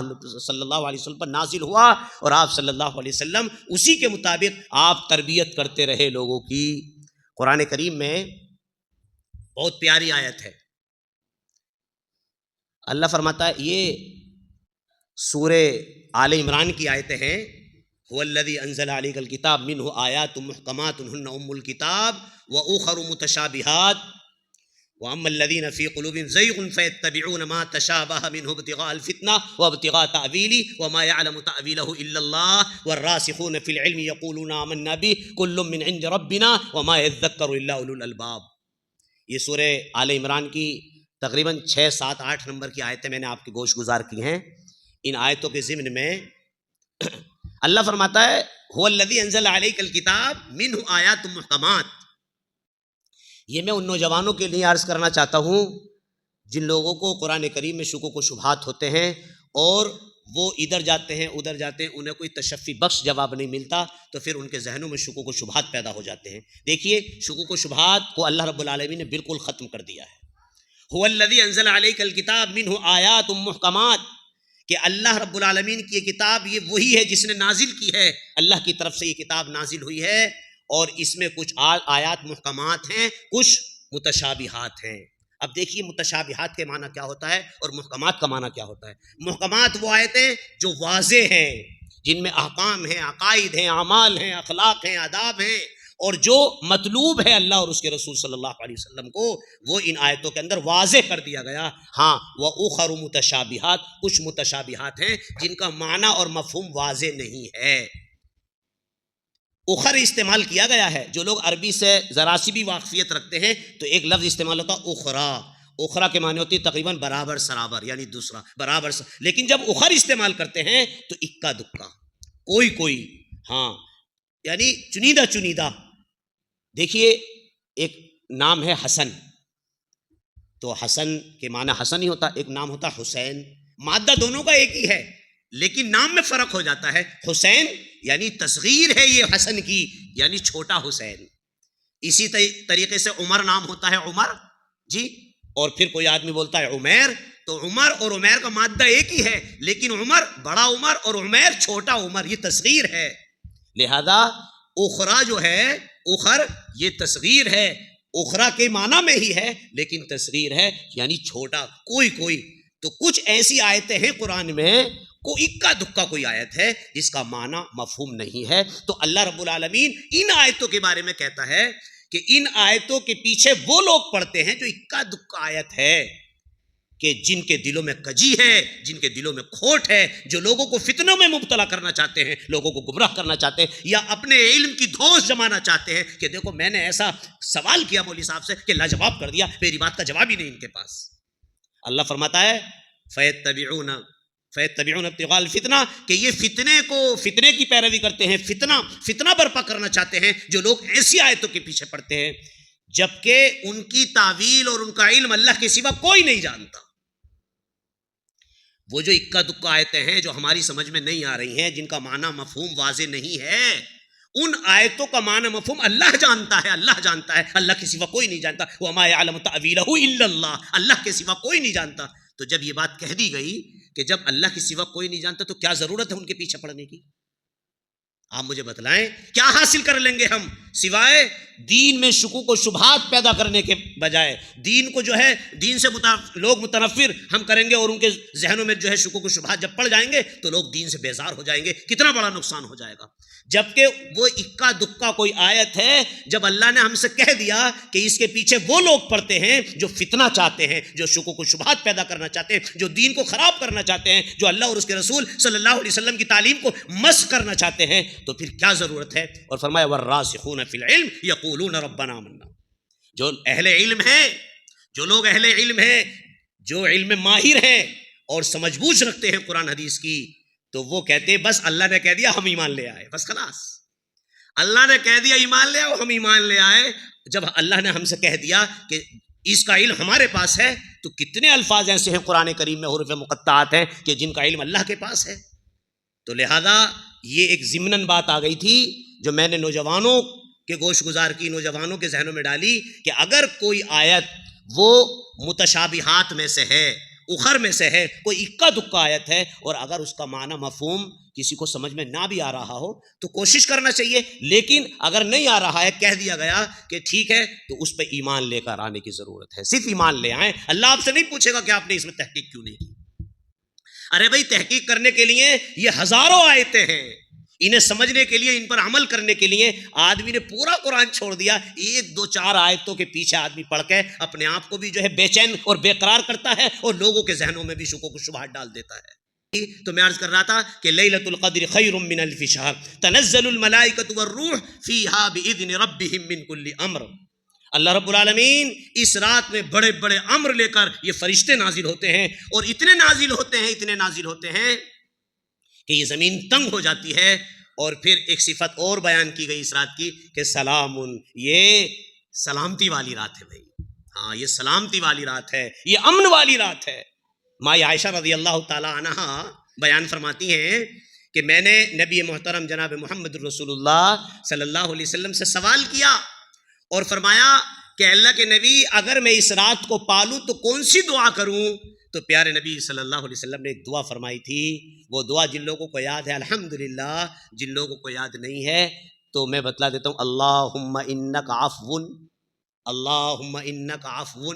علیہ وسلم پر نازل ہوا، اور آپ صلی اللہ علیہ وسلم اسی کے مطابق آپ تربیت کرتے رہے لوگوں کی۔ قرآن کریم میں بہت پیاری آیت ہے، اللہ فرماتا ہے، یہ سورہ آل عمران کی آیتیں ہیں، هو الذی انزل علیک الکتاب منہ آیات محکمات ہن ام الکتاب واخر متشابہات واما الذین فی قلوبہم زیغ فیتبعون ما تشابہ منہ ابتغاء الفتنہ وابتغاء تأویلہ وما یعلم تأویلہ الا اللہ والراسخون فی العلم یقولون آمنا بہ کل من عند ربنا وما یذکر الا اولو الالباب۔ یہ سورہ آل عمران کی تقریباً 6، 7، 8 نمبر کی آیتیں میں نے آپ کے گوش گزار کی ہیں۔ ان آیتوں کے ضمن میں اللہ فرماتا ہے هو الذی انزل علیک الکتاب منہ آیات محکمات۔ یہ میں ان نوجوانوں کے لیے عرض کرنا چاہتا ہوں جن لوگوں کو قرآن کریم میں شکوک و شبہات ہوتے ہیں، اور وہ ادھر جاتے ہیں ادھر جاتے ہیں، انہیں کوئی تشفی بخش جواب نہیں ملتا، تو پھر ان کے ذہنوں میں شکوک و شبہات پیدا ہو جاتے ہیں۔ دیکھیے شکوک و شبہات کو اللہ رب العالمین نے بالکل ختم کر دیا ہے۔ هو الذی انزل علیک الکتاب منہ آیات محکمات، کہ اللہ رب العالمین کی یہ کتاب یہ وہی ہے جس نے نازل کی ہے، اللہ کی طرف سے یہ کتاب نازل ہوئی ہے، اور اس میں کچھ آیات محکمات ہیں، کچھ متشابہات ہیں۔ اب دیکھیے متشابہات کے معنی کیا ہوتا ہے اور محکمات کا معنی کیا ہوتا ہے۔ محکمات وہ آیتیں جو واضح ہیں، جن میں احکام ہیں، عقائد ہیں، اعمال ہیں، اخلاق ہیں، آداب ہیں، اور جو مطلوب ہے اللہ اور اس کے رسول صلی اللہ علیہ وسلم کو، وہ ان آیتوں کے اندر واضح کر دیا گیا۔ ہاں وَأُخَرُ متشابہات، کچھ متشابہات ہیں جن کا معنی اور مفہوم واضح نہیں ہے۔ اخر استعمال کیا گیا ہے، جو لوگ عربی سے ذرا سی بھی واقفیت رکھتے ہیں تو ایک لفظ استعمال ہوتا ہے اخرا۔ اخرا کے معنی ہوتی ہے تقریباً برابر سرابر، یعنی دوسرا برابر لیکن جب اخر استعمال کرتے ہیں تو اکا دکا، کوئی، ہاں یعنی چنیدہ۔ دیکھیے ایک نام ہے حسن، تو حسن کے معنی حسن ہی ہوتا، ایک نام ہوتا حسین، مادہ دونوں کا ایک ہی ہے، لیکن نام میں فرق ہو جاتا ہے. حسین یعنی تصغیر ہے یہ حسن کی، یعنی چھوٹا حسین. اسی طریقے سے عمر نام ہوتا ہے عمر جی، اور پھر کوئی آدمی بولتا ہے عمیر، تو عمر اور عمیر کا مادہ ایک ہی ہے، لیکن عمر بڑا عمر اور عمیر چھوٹا عمر، یہ تصغیر ہے. لہذا اخرا جو ہے، اخر یہ تصغیر ہے، اخرا کے معنی میں ہی ہے لیکن تصغیر ہے یعنی چھوٹا. کوئی تو کچھ ایسی آیتیں ہیں قرآن میں، کوئی اکا دکا کوئی آیت ہے جس کا معنی مفہوم نہیں ہے، تو اللہ رب العالمین ان آیتوں کے بارے میں کہتا ہے کہ ان آیتوں کے پیچھے وہ لوگ پڑھتے ہیں جو اکا دکا آیت ہے، کہ جن کے دلوں میں کجی ہے، جن کے دلوں میں کھوٹ ہے، جو لوگوں کو فتنوں میں مبتلا کرنا چاہتے ہیں، لوگوں کو گمراہ کرنا چاہتے ہیں، یا اپنے علم کی دھوس جمانا چاہتے ہیں کہ دیکھو میں نے ایسا سوال کیا مولوی صاحب سے کہ لاجواب کر دیا، میری بات کا جواب ہی نہیں ان کے پاس. اللہ فرماتا ہے فَيَتَّبِعُونَ ابْتِغَاءَ الْفِتْنَةِ کہ یہ فتنے کی پیروی کرتے ہیں، فتنہ برپا کرنا چاہتے ہیں جو لوگ ایسی آیتوں کے پیچھے پڑتے ہیں جبکہ ان کی تعویل اور ان کا علم اللہ کے سوا کوئی نہیں جانتا. وہ جو اکا دکا آیتیں ہیں جو ہماری سمجھ میں نہیں آ رہی ہیں، جن کا معنی مفہوم واضح نہیں ہے، ان آیتوں کا معنی مفہوم اللہ جانتا ہے، اللہ کے سوا کوئی نہیں جانتا. وَمَا يَعْلَمُ تَأْوِيلَهُ إِلَّا اللَّهُ اللہ کے سوا کوئی نہیں جانتا. تو جب یہ بات کہہ دی گئی کہ جب اللہ کے سوا کوئی نہیں جانتا تو کیا ضرورت ہے ان کے پیچھے پڑنے کی؟ آپ مجھے بتلائیں کیا حاصل کر لیں گے ہم سوائے دین میں شکوک و شبہات پیدا کرنے کے بجائے؟ دین کو جو ہے دین سے لوگ متنفر ہم کریں گے اور ان کے ذہنوں میں جو ہے شکوک و شبہات جب پڑ جائیں گے تو لوگ دین سے بیزار ہو جائیں گے. کتنا بڑا نقصان ہو جائے گا. جبکہ وہ اکا دکا کوئی آیت ہے جب اللہ نے ہم سے کہہ دیا کہ اس کے پیچھے وہ لوگ پڑتے ہیں جو فتنہ چاہتے ہیں، جو شکوک و شبہات پیدا کرنا چاہتے ہیں، جو دین کو خراب کرنا چاہتے ہیں، جو اللہ اور اس کے رسول صلی اللہ علیہ وسلم کی تعلیم کو مسخ کرنا چاہتے ہیں، تو پھر کیا ضرورت ہے؟ اور فرمایا والراسخون فی العلم یقولون ربنا آمنا. جو اہل علم ہیں، جو لوگ اہل علم ہیں، جو علم ماہر ہیں اور سمجھ بوجھ رکھتے ہیں قرآن حدیث کی، تو وہ کہتے ہیں بس اللہ نے کہہ دیا ہم ایمان لے آئے، بس خلاص اللہ نے کہہ دیا ایمان لے آؤ، ہم ایمان لے آئے. جب اللہ نے ہم سے کہہ دیا کہ اس کا علم ہمارے پاس ہے، تو کتنے الفاظ ایسے ہیں قرآن کریم میں حروف مقطعات ہیں کہ جن کا علم اللہ کے پاس ہے. تو لہذا یہ ایک ضمناً بات آ گئی تھی جو میں نے نوجوانوں کے گوش گزار کی، نوجوانوں کے ذہنوں میں ڈالی کہ اگر کوئی آیت وہ متشابہات میں سے ہے، اخر میں سے ہے، کوئی اکا دکا آیت ہے، اور اگر اس کا معنی مفہوم کسی کو سمجھ میں نہ بھی آ رہا ہو تو کوشش کرنا چاہیے. لیکن اگر نہیں آ رہا ہے، کہہ دیا گیا کہ ٹھیک ہے، تو اس پہ ایمان لے کر آنے کی ضرورت ہے. صرف ایمان لے آئیں. اللہ آپ سے نہیں پوچھے گا کہ آپ نے اس میں تحقیق کیوں نہیں کی. ارے بھائی تحقیق کرنے کے لیے یہ ہزاروں آیتیں ہیں، انہیں سمجھنے کے لیے، ان پر عمل کرنے کے لیے آدمی نے پورا قرآن چھوڑ دیا. ایک دو چار آیتوں کے پیچھے آدمی پڑھ کے اپنے آپ کو بھی جو ہے بے چین اور بے قرار کرتا ہے اور لوگوں کے ذہنوں میں بھی شکوک و شبہات ڈال دیتا ہے. تو میں عرض کر رہا تھا کہ لیلۃ القدر خیر من الف شہر تنزل الملائکۃ والروح فیہا باذن ربہم من کل امر. اللہ رب العالمین اس رات میں بڑے بڑے امر لے کر یہ فرشتے نازل ہوتے ہیں، اور اتنے نازل ہوتے ہیں کہ یہ زمین تنگ ہو جاتی ہے. اور پھر ایک صفت اور بیان کی گئی اس رات کی کہ سلام، یہ سلامتی والی رات ہے. بھائی ہاں، یہ سلامتی والی رات ہے، یہ امن والی رات ہے. ماں عائشہ رضی اللہ تعالی عنہا بیان فرماتی ہیں کہ میں نے نبی محترم جناب محمد رسول اللہ صلی اللہ علیہ وسلم سے سوال کیا اور فرمایا کہ اللہ کے نبی اگر میں اس رات کو پالوں تو کون سی دعا کروں؟ تو پیارے نبی صلی اللہ علیہ وسلم نے ایک دعا فرمائی تھی. وہ دعا جن لوگوں کو یاد ہے الحمدللہ، جن لوگوں کو یاد نہیں ہے تو میں بتلا دیتا ہوں. اللہم انک عفو، اللہم انک عفو،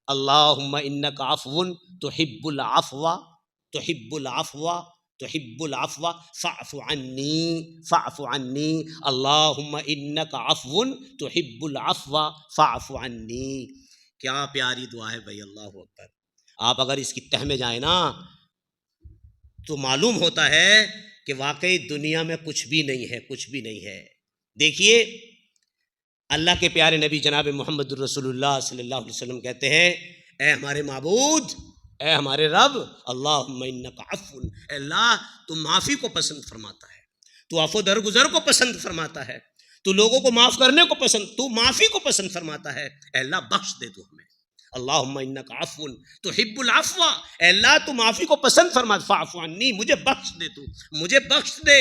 اللہم انک عفو تحب العفو، تحب العفو، تحب العفو فاعف عنی، فاعف عنی، اللہم انک عفو تحب العفو فاعف عنی. کیا پیاری دعا ہے بھائی، اللہ اکبر. آپ اگر اس کی تہ میں جائیں نا تو معلوم ہوتا ہے کہ واقعی دنیا میں کچھ بھی نہیں ہے، کچھ بھی نہیں ہے. دیکھیے اللہ کے پیارے نبی جناب محمد الرسول اللہ صلی اللہ علیہ وسلم کہتے ہیں اے ہمارے معبود، اے ہمارے رب، اللہم انک عفو، اے اللہ تو معافی کو پسند فرماتا ہے، تو عفو درگزر کو پسند فرماتا ہے، تو لوگوں کو معاف کرنے کو پسند، تو معافی کو پسند فرماتا ہے. اے اللہ بخش دے تو ہمیں. اللہم انک عفو تحب العفو، اے اللہ تو معافی کو پسند فرما، فاعف عنی، مجھے بخش دے، تو مجھے بخش دے۔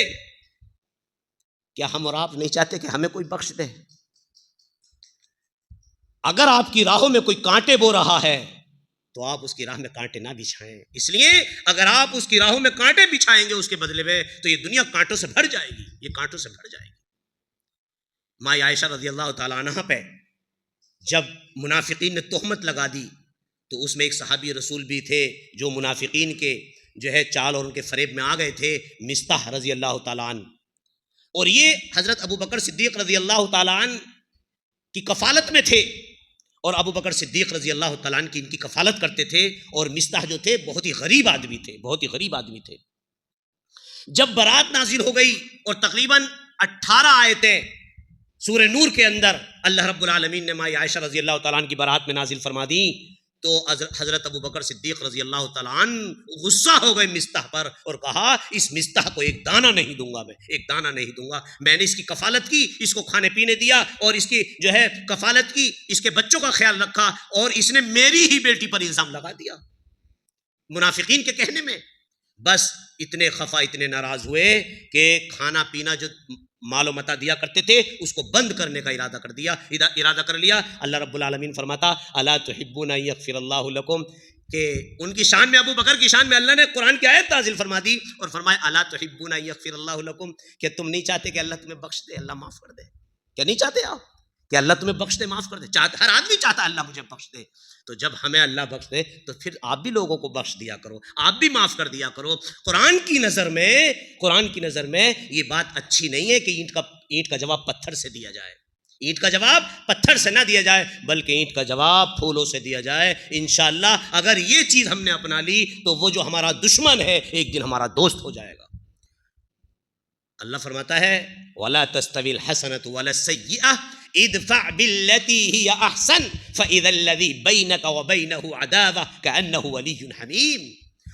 کیا ہم اور آپ نہیں چاہتے کہ ہمیں کوئی بخش دے؟ اگر آپ کی راہوں میں کوئی کانٹے بو رہا ہے تو آپ اس کی راہ میں کانٹے نہ بچھائیں، اس لیے اگر آپ اس کی راہوں میں کانٹے بچھائیں گے اس کے بدلے میں تو یہ دنیا کانٹوں سے بھر جائے گی، یہ کانٹوں سے بھر جائے گی۔ ماں عائشہ رضی اللہ تعالیٰ عنہ پہ جب منافقین نے تہمت لگا دی تو اس میں ایک صحابی رسول بھی تھے جو منافقین کے جو ہے چال اور ان کے فریب میں آ گئے تھے، مصطح رضی اللہ تعالیٰ عنہ، اور یہ حضرت ابو بکر صدیق رضی اللہ تعالیٰ عنہ کی کفالت میں تھے، اور ابو بکر صدیق رضی اللہ تعالیٰ عنہ کی ان کی کفالت کرتے تھے، اور مصطح جو تھے بہت ہی غریب آدمی تھے، بہت ہی غریب آدمی تھے۔ جب برات نازل ہو گئی اور تقریباً 18 آیتیں سورہ نور کے اندر اللہ رب العالمین نے ماں عائشہ رضی اللہ تعالیٰ عنہ کی برات میں نازل فرما دی، تو حضرت ابو بکر صدیق رضی اللہ تعالیٰ عنہ غصہ ہو گئے مصطح پر اور کہا اس مصطح کو ایک دانہ نہیں دوں گا، میں ایک دانہ نہیں دوں گا، میں نے اس کی کفالت کی، اس کو کھانے پینے دیا اور اس کی جو ہے کفالت کی، اس کے بچوں کا خیال رکھا، اور اس نے میری ہی بیٹی پر الزام لگا دیا منافقین کے کہنے میں۔ بس اتنے خفا، اتنے ناراض ہوئے کہ کھانا پینا جو مال و متا دیا کرتے تھے اس کو بند کرنے کا ارادہ کر لیا۔ اللہ رب العالمین فرماتا الا تحبون ان یغفر اللہ لکم، کہ ان کی شان میں، ابو بکر کی شان میں اللہ نے قرآن کی آیت نازل فرما دی اور فرمایا الا تحبون ان یغفر اللہ لکم، کہ تم نہیں چاہتے کہ اللہ تمہیں بخش دے، اللہ معاف کر دے؟ کیا نہیں چاہتے آپ کہ اللہ تمہیں بخش دے، معاف کر دے؟ ہر آدمی چاہتا ہے اللہ مجھے بخش دے۔ تو جب ہمیں اللہ بخش دے تو پھر آپ بھی لوگوں کو بخش دیا کرو، آپ بھی معاف کر دیا کرو۔ قرآن کی نظر میں یہ بات اچھی نہیں ہے کہ اینٹ کا جواب پتھر سے دیا جائے، اینٹ کا جواب پتھر سے نہ دیا جائے بلکہ اینٹ کا جواب پھولوں سے دیا جائے۔ انشاءاللہ اگر یہ چیز ہم نے اپنا لی تو وہ جو ہمارا دشمن ہے ایک دن ہمارا دوست ہو جائے گا۔ اللہ فرماتا ہے وَلَا تَسْتَوِي الْحَسَنَةُ وَلَا السَّيِّئَةُ ادفع بالتي هي احسن فاذا الذي بينك وبينه عداوه كانه ولي حميم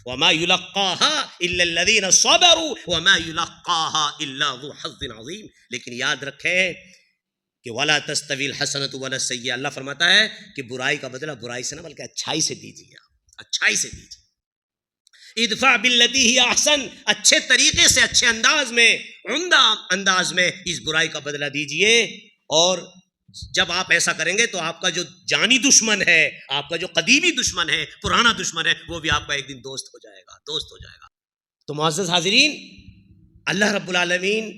وما يلقاها الا الذين صبروا وما يلقاها الا ذو حظ عظيم۔ لیکن یاد رکھیں کہ ولا تستوي الحسنة ولا السيئة، اللہ فرماتا ہے کہ برائی کا بدلہ برائی سے نہ بلکہ اچھائی سے دیجیے، اچھائی سے دیجیے۔ ادفع بالتي هي احسن، اچھے طریقے سے، اچھے انداز میں، عمدہ انداز میں اس برائی کا بدلہ دیجیے، اور جب آپ ایسا کریں گے تو آپ کا جو جانی دشمن ہے، آپ کا جو قدیمی دشمن ہے، پرانا دشمن ہے، وہ بھی آپ کا ایک دن دوست ہو جائے گا۔ تو معزز حاضرین، اللہ رب العالمین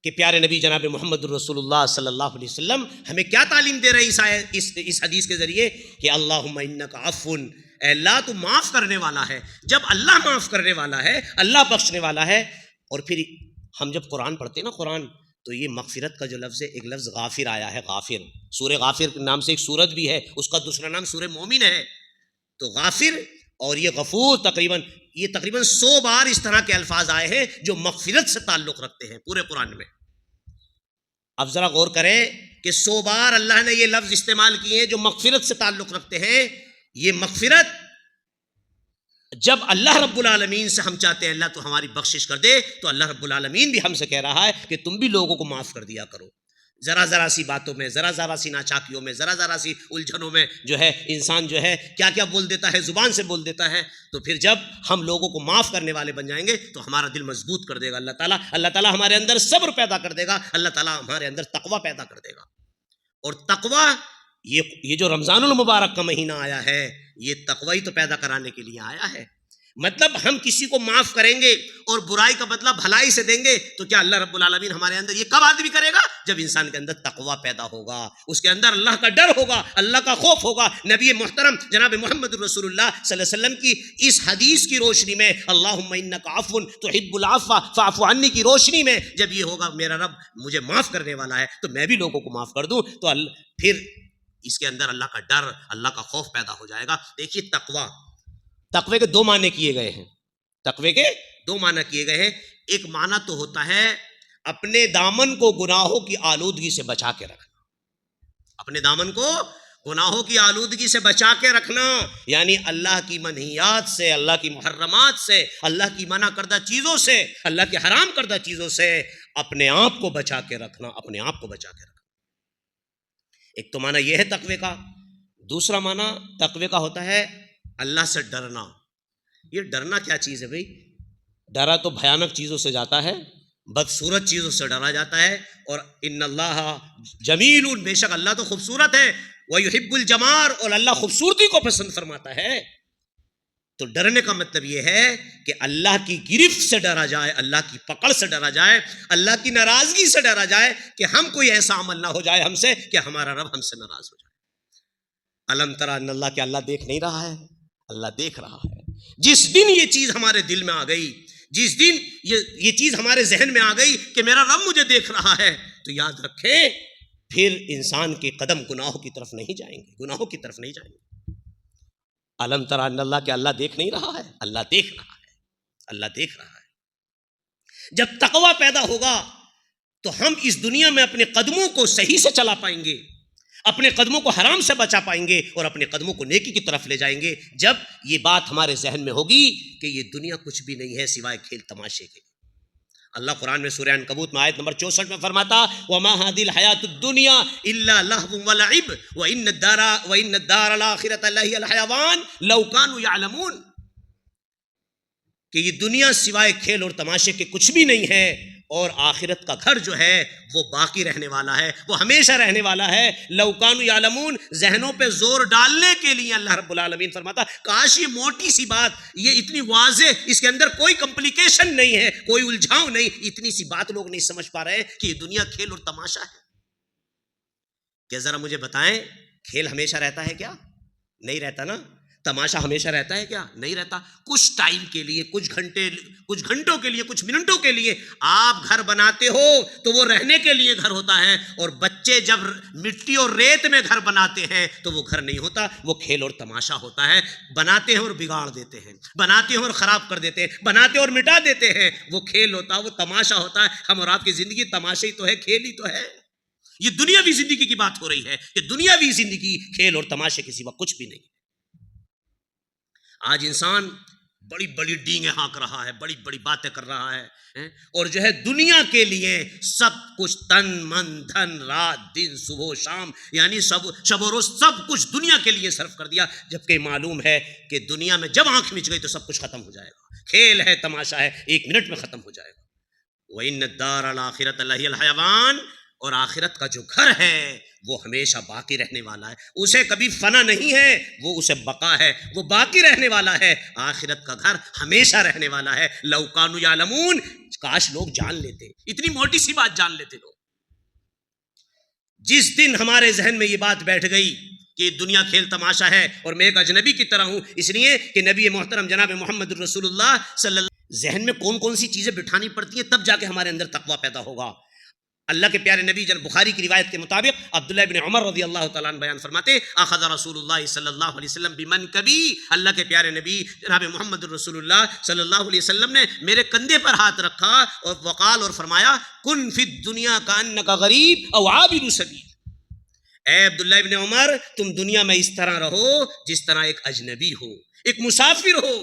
کے پیارے نبی جناب محمد الرسول اللہ صلی اللہ علیہ وسلم ہمیں کیا تعلیم دے رہے ہیں اس حدیث کے ذریعے کہ اللہم انک عفو، اے اللہ تو معاف کرنے والا ہے۔ جب اللہ معاف کرنے والا ہے، اللہ بخشنے والا ہے، اور پھر ہم جب قرآن پڑھتے ہیں نا، قرآن تو یہ مغفرت کا جو لفظ ہے، ایک لفظ غافر آیا ہے، غافر، سورہ غافر کے نام سے ایک سورت بھی ہے، اس کا دوسرا نام سورہ مومن ہے۔ تو غافر اور یہ غفور تقریباً 100 بار اس طرح کے الفاظ آئے ہیں جو مغفرت سے تعلق رکھتے ہیں پورے قرآن میں۔ اب ذرا غور کریں کہ 100 بار اللہ نے یہ لفظ استعمال کیے ہیں جو مغفرت سے تعلق رکھتے ہیں۔ یہ مغفرت جب اللہ رب العالمین سے ہم چاہتے ہیں اللہ تو ہماری بخشش کر دے، تو اللہ رب العالمین بھی ہم سے کہہ رہا ہے کہ تم بھی لوگوں کو معاف کر دیا کرو۔ ذرا سی باتوں میں، ذرا سی ناچاکیوں میں، ذرا سی الجھنوں میں جو ہے انسان جو ہے کیا بول دیتا ہے، زبان سے بول دیتا ہے۔ تو پھر جب ہم لوگوں کو معاف کرنے والے بن جائیں گے تو ہمارا دل مضبوط کر دے گا اللہ تعالیٰ ہمارے اندر صبر پیدا کر دے گا، اللہ تعالیٰ ہمارے اندر تقویٰ پیدا کر دے گا۔ اور تقویٰ، یہ جو رمضان المبارک کا مہینہ آیا ہے، یہ تقوی تو پیدا کرانے کے لیے آیا ہے۔ مطلب ہم کسی کو معاف کریں گے اور برائی کا بدلہ بھلائی سے دیں گے تو کیا اللہ رب العالمین ہمارے اندر یہ کب آدمی کرے گا؟ جب انسان کے اندر تقویٰ پیدا ہوگا، اس کے اندر اللہ کا ڈر ہوگا، اللہ کا خوف ہوگا۔ نبی محترم جناب محمد رسول اللہ صلی اللہ علیہ وسلم کی اس حدیث کی روشنی میں، اللہم انک عفو تحب العفو فاعف عنی کی روشنی میں جب یہ ہوگا میرا رب مجھے معاف کرنے والا ہے تو میں بھی لوگوں کو معاف کر دوں، تو پھر اس کے اندر اللہ کا ڈر، اللہ کا خوف پیدا ہو جائے گا۔ دیکھیے تقوی کے 2 معنی کیے گئے ہیں، تقوی کے 2 معنی کیے گئے ہیں۔ ایک معنی تو ہوتا ہے اپنے دامن کو گناہوں کی آلودگی سے بچا کے رکھنا، اپنے دامن کو گناہوں کی آلودگی سے بچا کے رکھنا، یعنی اللہ کی منہیات سے، اللہ کی محرمات سے، اللہ کی منع کردہ چیزوں سے، اللہ کی حرام کردہ چیزوں سے اپنے آپ کو بچا کے رکھنا، اپنے آپ کو بچا کے رکھنا۔ ایک تو معنی یہ ہے تقوی کا۔ دوسرا معنی تقوی کا ہوتا ہے اللہ سے ڈرنا. یہ ڈرنا کیا چیز ہے بھائی؟ ڈرا تو بھیانک چیزوں سے جاتا ہے، بدصورت چیزوں سے ڈرا جاتا ہے. اور ان اللہ جمیل، بے شک اللہ تو خوبصورت ہے، وَيُحِبُّ الْجَمَالَ، اور اللہ خوبصورتی کو پسند فرماتا ہے. تو ڈرنے کا مطلب یہ ہے کہ اللہ کی گرفت سے ڈرا جائے، اللہ کی پکڑ سے ڈرا جائے، اللہ کی ناراضگی سے ڈرا جائے کہ ہم کوئی ایسا عمل نہ ہو جائے ہم سے کہ ہمارا رب ہم سے ناراض ہو جائے. الم تری ان اللہ، کہ اللہ دیکھ نہیں رہا ہے؟ اللہ دیکھ رہا ہے. جس دن یہ چیز ہمارے دل میں آ گئی، جس دن یہ چیز ہمارے ذہن میں آ گئی کہ میرا رب مجھے دیکھ رہا ہے، تو یاد رکھیں پھر انسان کے قدم گناہوں کی طرف نہیں جائیں گے، گناہوں کی طرف نہیں جائیں گے. الم تری ان اللہ، کہ اللہ دیکھ نہیں رہا ہے؟ اللہ دیکھ رہا ہے، اللہ دیکھ رہا ہے. جب تقوی پیدا ہوگا تو ہم اس دنیا میں اپنے قدموں کو صحیح سے چلا پائیں گے، اپنے قدموں کو حرام سے بچا پائیں گے، اور اپنے قدموں کو نیکی کی طرف لے جائیں گے جب یہ بات ہمارے ذہن میں ہوگی کہ یہ دنیا کچھ بھی نہیں ہے سوائے کھیل تماشے کے. اللہ قرآن میں سورہ عنکبوت میں آیت نمبر 64 میں فرماتا وَمَا هَذِهِ الْحَيَاةُ الدُّنْيَا إِلَّا لَهْوٌ وَلَعِبٌ وَإِنَّ الدَّارَ الْآخِرَةَ لَهِيَ الْحَيَوَانُ لَوْ كَانُوا يَعْلَمُونَ، کہ یہ دنیا سوائے کھیل اور تماشے کے کچھ بھی نہیں ہے، اور آخرت کا گھر جو ہے وہ باقی رہنے والا ہے، وہ ہمیشہ رہنے والا ہے. لَوْ كَانُوا يَعْلَمُونَ، ذہنوں پہ زور ڈالنے کے لیے اللہ رب العالمین فرماتا کاش یہ موٹی سی بات، یہ اتنی واضح، اس کے اندر کوئی کمپلیکیشن نہیں ہے، کوئی الجھاؤ نہیں، اتنی سی بات لوگ نہیں سمجھ پا رہے کہ یہ دنیا کھیل اور تماشا ہے. کہ ذرا مجھے بتائیں، کھیل ہمیشہ رہتا ہے کیا؟ نہیں رہتا نا. تماشا ہمیشہ رہتا ہے کیا؟ نہیں رہتا. کچھ ٹائم کے لیے، کچھ گھنٹوں کے لیے، کچھ منٹوں کے لیے آپ گھر بناتے ہو تو وہ رہنے کے لیے گھر ہوتا ہے، اور بچے جب مٹی اور ریت میں گھر بناتے ہیں تو وہ گھر نہیں ہوتا، وہ کھیل اور تماشا ہوتا ہے. بناتے ہیں اور بگاڑ دیتے ہیں، بناتے ہیں اور خراب کر دیتے ہیں، بناتے اور مٹا دیتے ہیں، وہ کھیل ہوتا ہے، وہ تماشا ہوتا ہے. ہم اور آپ کی زندگی تماشا ہی تو ہے، کھیل ہی تو ہے. یہ دنیاوی زندگی کی بات ہو رہی ہے کہ دنیاوی زندگی کھیل اور تماشے کے سوا کچھ بھی نہیں. آج انسان بڑی بڑی ڈینگیں ہانک رہا ہے، بڑی بڑی باتیں کر رہا ہے، اور جو ہے دنیا کے لیے سب کچھ، تن من دھن، رات دن، صبح و شام، یعنی شب و روز سب کچھ دنیا کے لیے صرف کر دیا، جبکہ معلوم ہے کہ دنیا میں جب آنکھ مچ گئی تو سب کچھ ختم ہو جائے گا. کھیل ہے، تماشا ہے، 1 منٹ میں ختم ہو جائے گا. وَإِنَّ الدَّارَ الْآخِرَةَ لَهِيَ الْحَيَوَانُ، اور آخرت کا جو گھر ہے وہ ہمیشہ باقی رہنے والا ہے، اسے کبھی فنا نہیں ہے، وہ اسے بقا ہے، وہ باقی رہنے والا ہے. آخرت کا گھر ہمیشہ رہنے والا ہے. لَوْ كَانُوا يَعْلَمُونَ، کاش لوگ جان لیتے، اتنی موٹی سی بات جان لیتے لوگ. جس دن ہمارے ذہن میں یہ بات بیٹھ گئی کہ دنیا کھیل تماشا ہے اور میں ایک اجنبی کی طرح ہوں، اس لیے کہ نبی محترم جناب محمد الرسول اللہ صلی اللہ، ذہن میں کون کون سی چیزیں بٹھانی پڑتی ہیں تب جا کے ہمارے اندر تقویٰ پیدا ہوگا. اللہ کے پیارے نبی جناب بخاری کی روایت کے مطابق عبداللہ ابن عمر رضی اللہ تعالیٰ عنہ بیان فرماتے اخذ رسول اللہ صلی اللہ علیہ وسلم بمنکبی، اللہ کے پیارے نبی جناب محمد رسول اللہ صلی اللہ علیہ وسلم نے میرے کندھے پر ہاتھ رکھا اور وقال، اور فرمایا کن فی الدنیا کانک غریب او عابر سبیل. اے عبداللہ ابن عمر، تم دنیا میں اس طرح رہو جس طرح ایک اجنبی ہو، ایک مسافر ہو.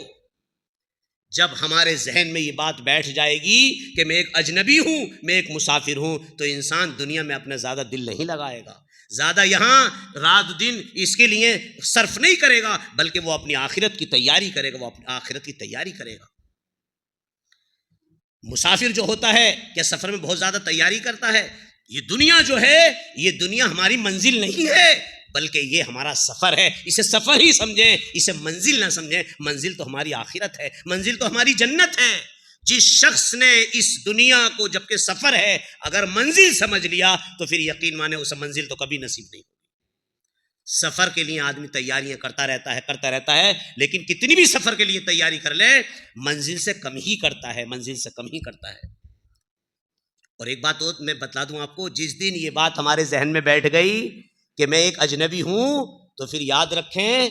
جب ہمارے ذہن میں یہ بات بیٹھ جائے گی کہ میں ایک اجنبی ہوں، میں ایک مسافر ہوں، تو انسان دنیا میں اپنا زیادہ دل نہیں لگائے گا، زیادہ یہاں رات دن اس کے لیے صرف نہیں کرے گا، بلکہ وہ اپنی آخرت کی تیاری کرے گا، وہ اپنی آخرت کی تیاری کرے گا. مسافر جو ہوتا ہے کیا سفر میں بہت زیادہ تیاری کرتا ہے؟ یہ دنیا جو ہے، یہ دنیا ہماری منزل نہیں ہے، بلکہ یہ ہمارا سفر ہے. اسے سفر ہی سمجھیں، اسے منزل نہ سمجھیں. منزل تو ہماری آخرت ہے، منزل تو ہماری جنت ہے. جس شخص نے اس دنیا کو جبکہ سفر ہے اگر منزل سمجھ لیا تو پھر یقین مانے اسے منزل تو کبھی نصیب نہیں ہوگی. سفر کے لیے آدمی تیاریاں کرتا رہتا ہے، لیکن کتنی بھی سفر کے لیے تیاری کر لے منزل سے کم ہی کرتا ہے. اور ایک بات اور میں بتلا دوں آپ کو، جس دن یہ بات ہمارے ذہن میں بیٹھ گئی کہ میں ایک اجنبی ہوں، تو پھر یاد رکھیں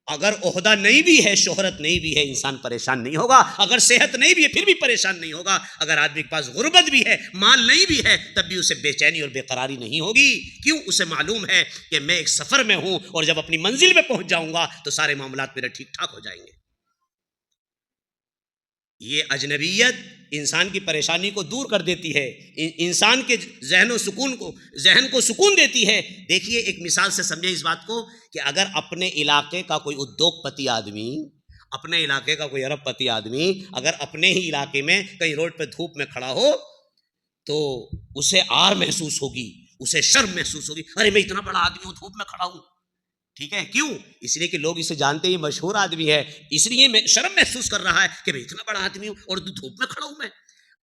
اگر عہدہ نہیں بھی ہے، شہرت نہیں بھی ہے، انسان پریشان نہیں ہوگا. اگر صحت نہیں بھی ہے پھر بھی پریشان نہیں ہوگا. اگر آدمی کے پاس غربت بھی ہے، مال نہیں بھی ہے، تب بھی اسے بے چینی اور بے قراری نہیں ہوگی. کیوں؟ اسے معلوم ہے کہ میں ایک سفر میں ہوں اور جب اپنی منزل میں پہنچ جاؤں گا تو سارے معاملات میرے ٹھیک ٹھاک ہو جائیں گے. یہ اجنبیت انسان کی پریشانی کو دور کر دیتی ہے، انسان کے ذہن کو سکون دیتی ہے۔ دیکھیے ایک مثال سے سمجھیں اس بات کو کہ اگر اپنے علاقے کا کوئی ادیوگ پتی آدمی، اپنے علاقے کا کوئی ارب پتی آدمی اگر اپنے ہی علاقے میں کہیں روڈ پہ دھوپ میں کھڑا ہو تو اسے آر محسوس ہوگی، اسے شرم محسوس ہوگی، ارے میں اتنا بڑا آدمی ہوں، دھوپ میں کھڑا ہوں، ٹھیک ہے؟ کیوں؟ اس لیے کہ لوگ اسے جانتے ہیں، مشہور آدمی ہے، اس لیے میں شرم محسوس کر رہا ہے کہ میں اتنا بڑا آدمی ہوں اور دھوپ میں کھڑا ہوں میں۔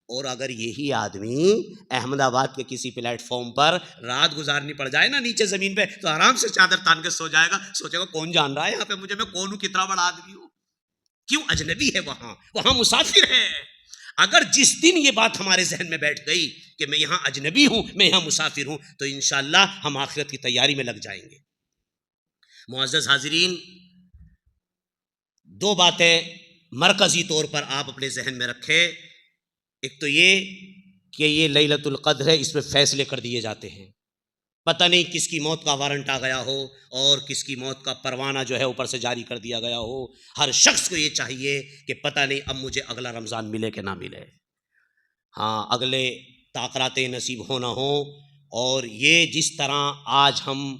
اور اگر یہی آدمی احمد آباد کے کسی پلیٹ فارم پر رات گزارنی پڑ جائے نا نیچے زمین پہ، تو آرام سے چادر تان کے سو جائے گا، سوچے گا کون جان رہا ہے یہاں پہ مجھے، میں کون ہوں، کتنا بڑا آدمی ہوں۔ کیوں؟ اجنبی ہے، وہاں مسافر ہے۔ اگر جس دن یہ بات ہمارے ذہن میں بیٹھ گئی کہ میں یہاں اجنبی ہوں، میں یہاں مسافر ہوں، تو انشاءاللہ ہم آخرت کی تیاری میں لگ جائیں گے۔ معزز حاضرین، دو باتیں مرکزی طور پر آپ اپنے ذہن میں رکھیں۔ ایک تو یہ کہ یہ لیلۃ القدر ہے، اس میں فیصلے کر دیے جاتے ہیں، پتہ نہیں کس کی موت کا وارنٹ آ گیا ہو اور کس کی موت کا پروانہ جو ہے اوپر سے جاری کر دیا گیا ہو۔ ہر شخص کو یہ چاہیے کہ پتہ نہیں اب مجھے اگلا رمضان ملے کہ نہ ملے، ہاں اگلے تاخرات نصیب ہو نہ ہو۔ اور یہ جس طرح آج ہم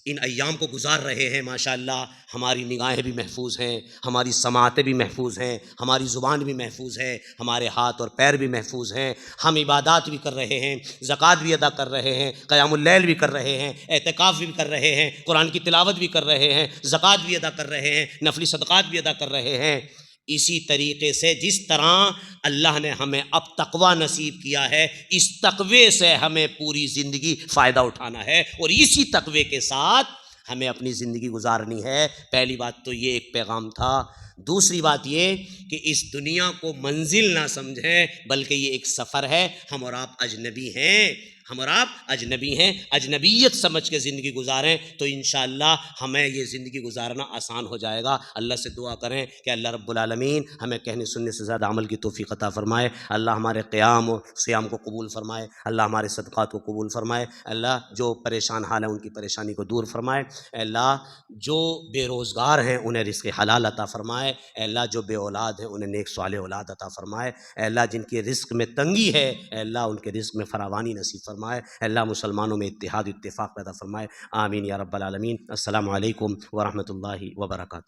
ان ایام کو گزار رہے ہیں، ماشاءاللہ ہماری نگاہیں بھی محفوظ ہیں، ہماری سماعتیں بھی محفوظ ہیں، ہماری زبان بھی محفوظ ہے، ہمارے ہاتھ اور پیر بھی محفوظ ہیں، ہم عبادات بھی کر رہے ہیں، زکوٰۃ بھی ادا کر رہے ہیں، قیام اللیل بھی کر رہے ہیں، اعتکاف بھی کر رہے ہیں، قرآن کی تلاوت بھی کر رہے ہیں، زکوٰۃ بھی ادا کر رہے ہیں، نفلی صدقات بھی ادا کر رہے ہیں۔ اسی طریقے سے جس طرح اللہ نے ہمیں اب تقویٰ نصیب کیا ہے، اس تقوی سے ہمیں پوری زندگی فائدہ اٹھانا ہے اور اسی تقوی کے ساتھ ہمیں اپنی زندگی گزارنی ہے۔ پہلی بات تو یہ ایک پیغام تھا۔ دوسری بات یہ کہ اس دنیا کو منزل نہ سمجھیں بلکہ یہ ایک سفر ہے، ہم اور آپ اجنبی ہیں، ہم اور آپ اجنبی ہیں، اجنبیت سمجھ کے زندگی گزاریں تو انشاءاللہ ہمیں یہ زندگی گزارنا آسان ہو جائے گا۔ اللہ سے دعا کریں کہ اللہ رب العالمین ہمیں کہنے سننے سے زیادہ عمل کی توفیق عطا فرمائے، اللہ ہمارے قیام و سیام کو قبول فرمائے، اللہ ہمارے صدقات کو قبول فرمائے، اللہ جو پریشان حال ہیں ان کی پریشانی کو دور فرمائے، اللہ جو بے روزگار ہیں انہیں رزق حلال عطا فرمائے، اللہ جو بے اولاد ہیں انہیں نیک صالح اولاد عطا فرمائے، اللہ جن کے رزق میں تنگی ہے اللہ ان کے رزق میں فراوانی نصیب فرمائے، اللہ مسلمانوں میں اتحاد اتفاق پیدا فرمائے، آمین یا رب العالمین۔ السلام علیکم ورحمۃ اللہ وبرکاتہ۔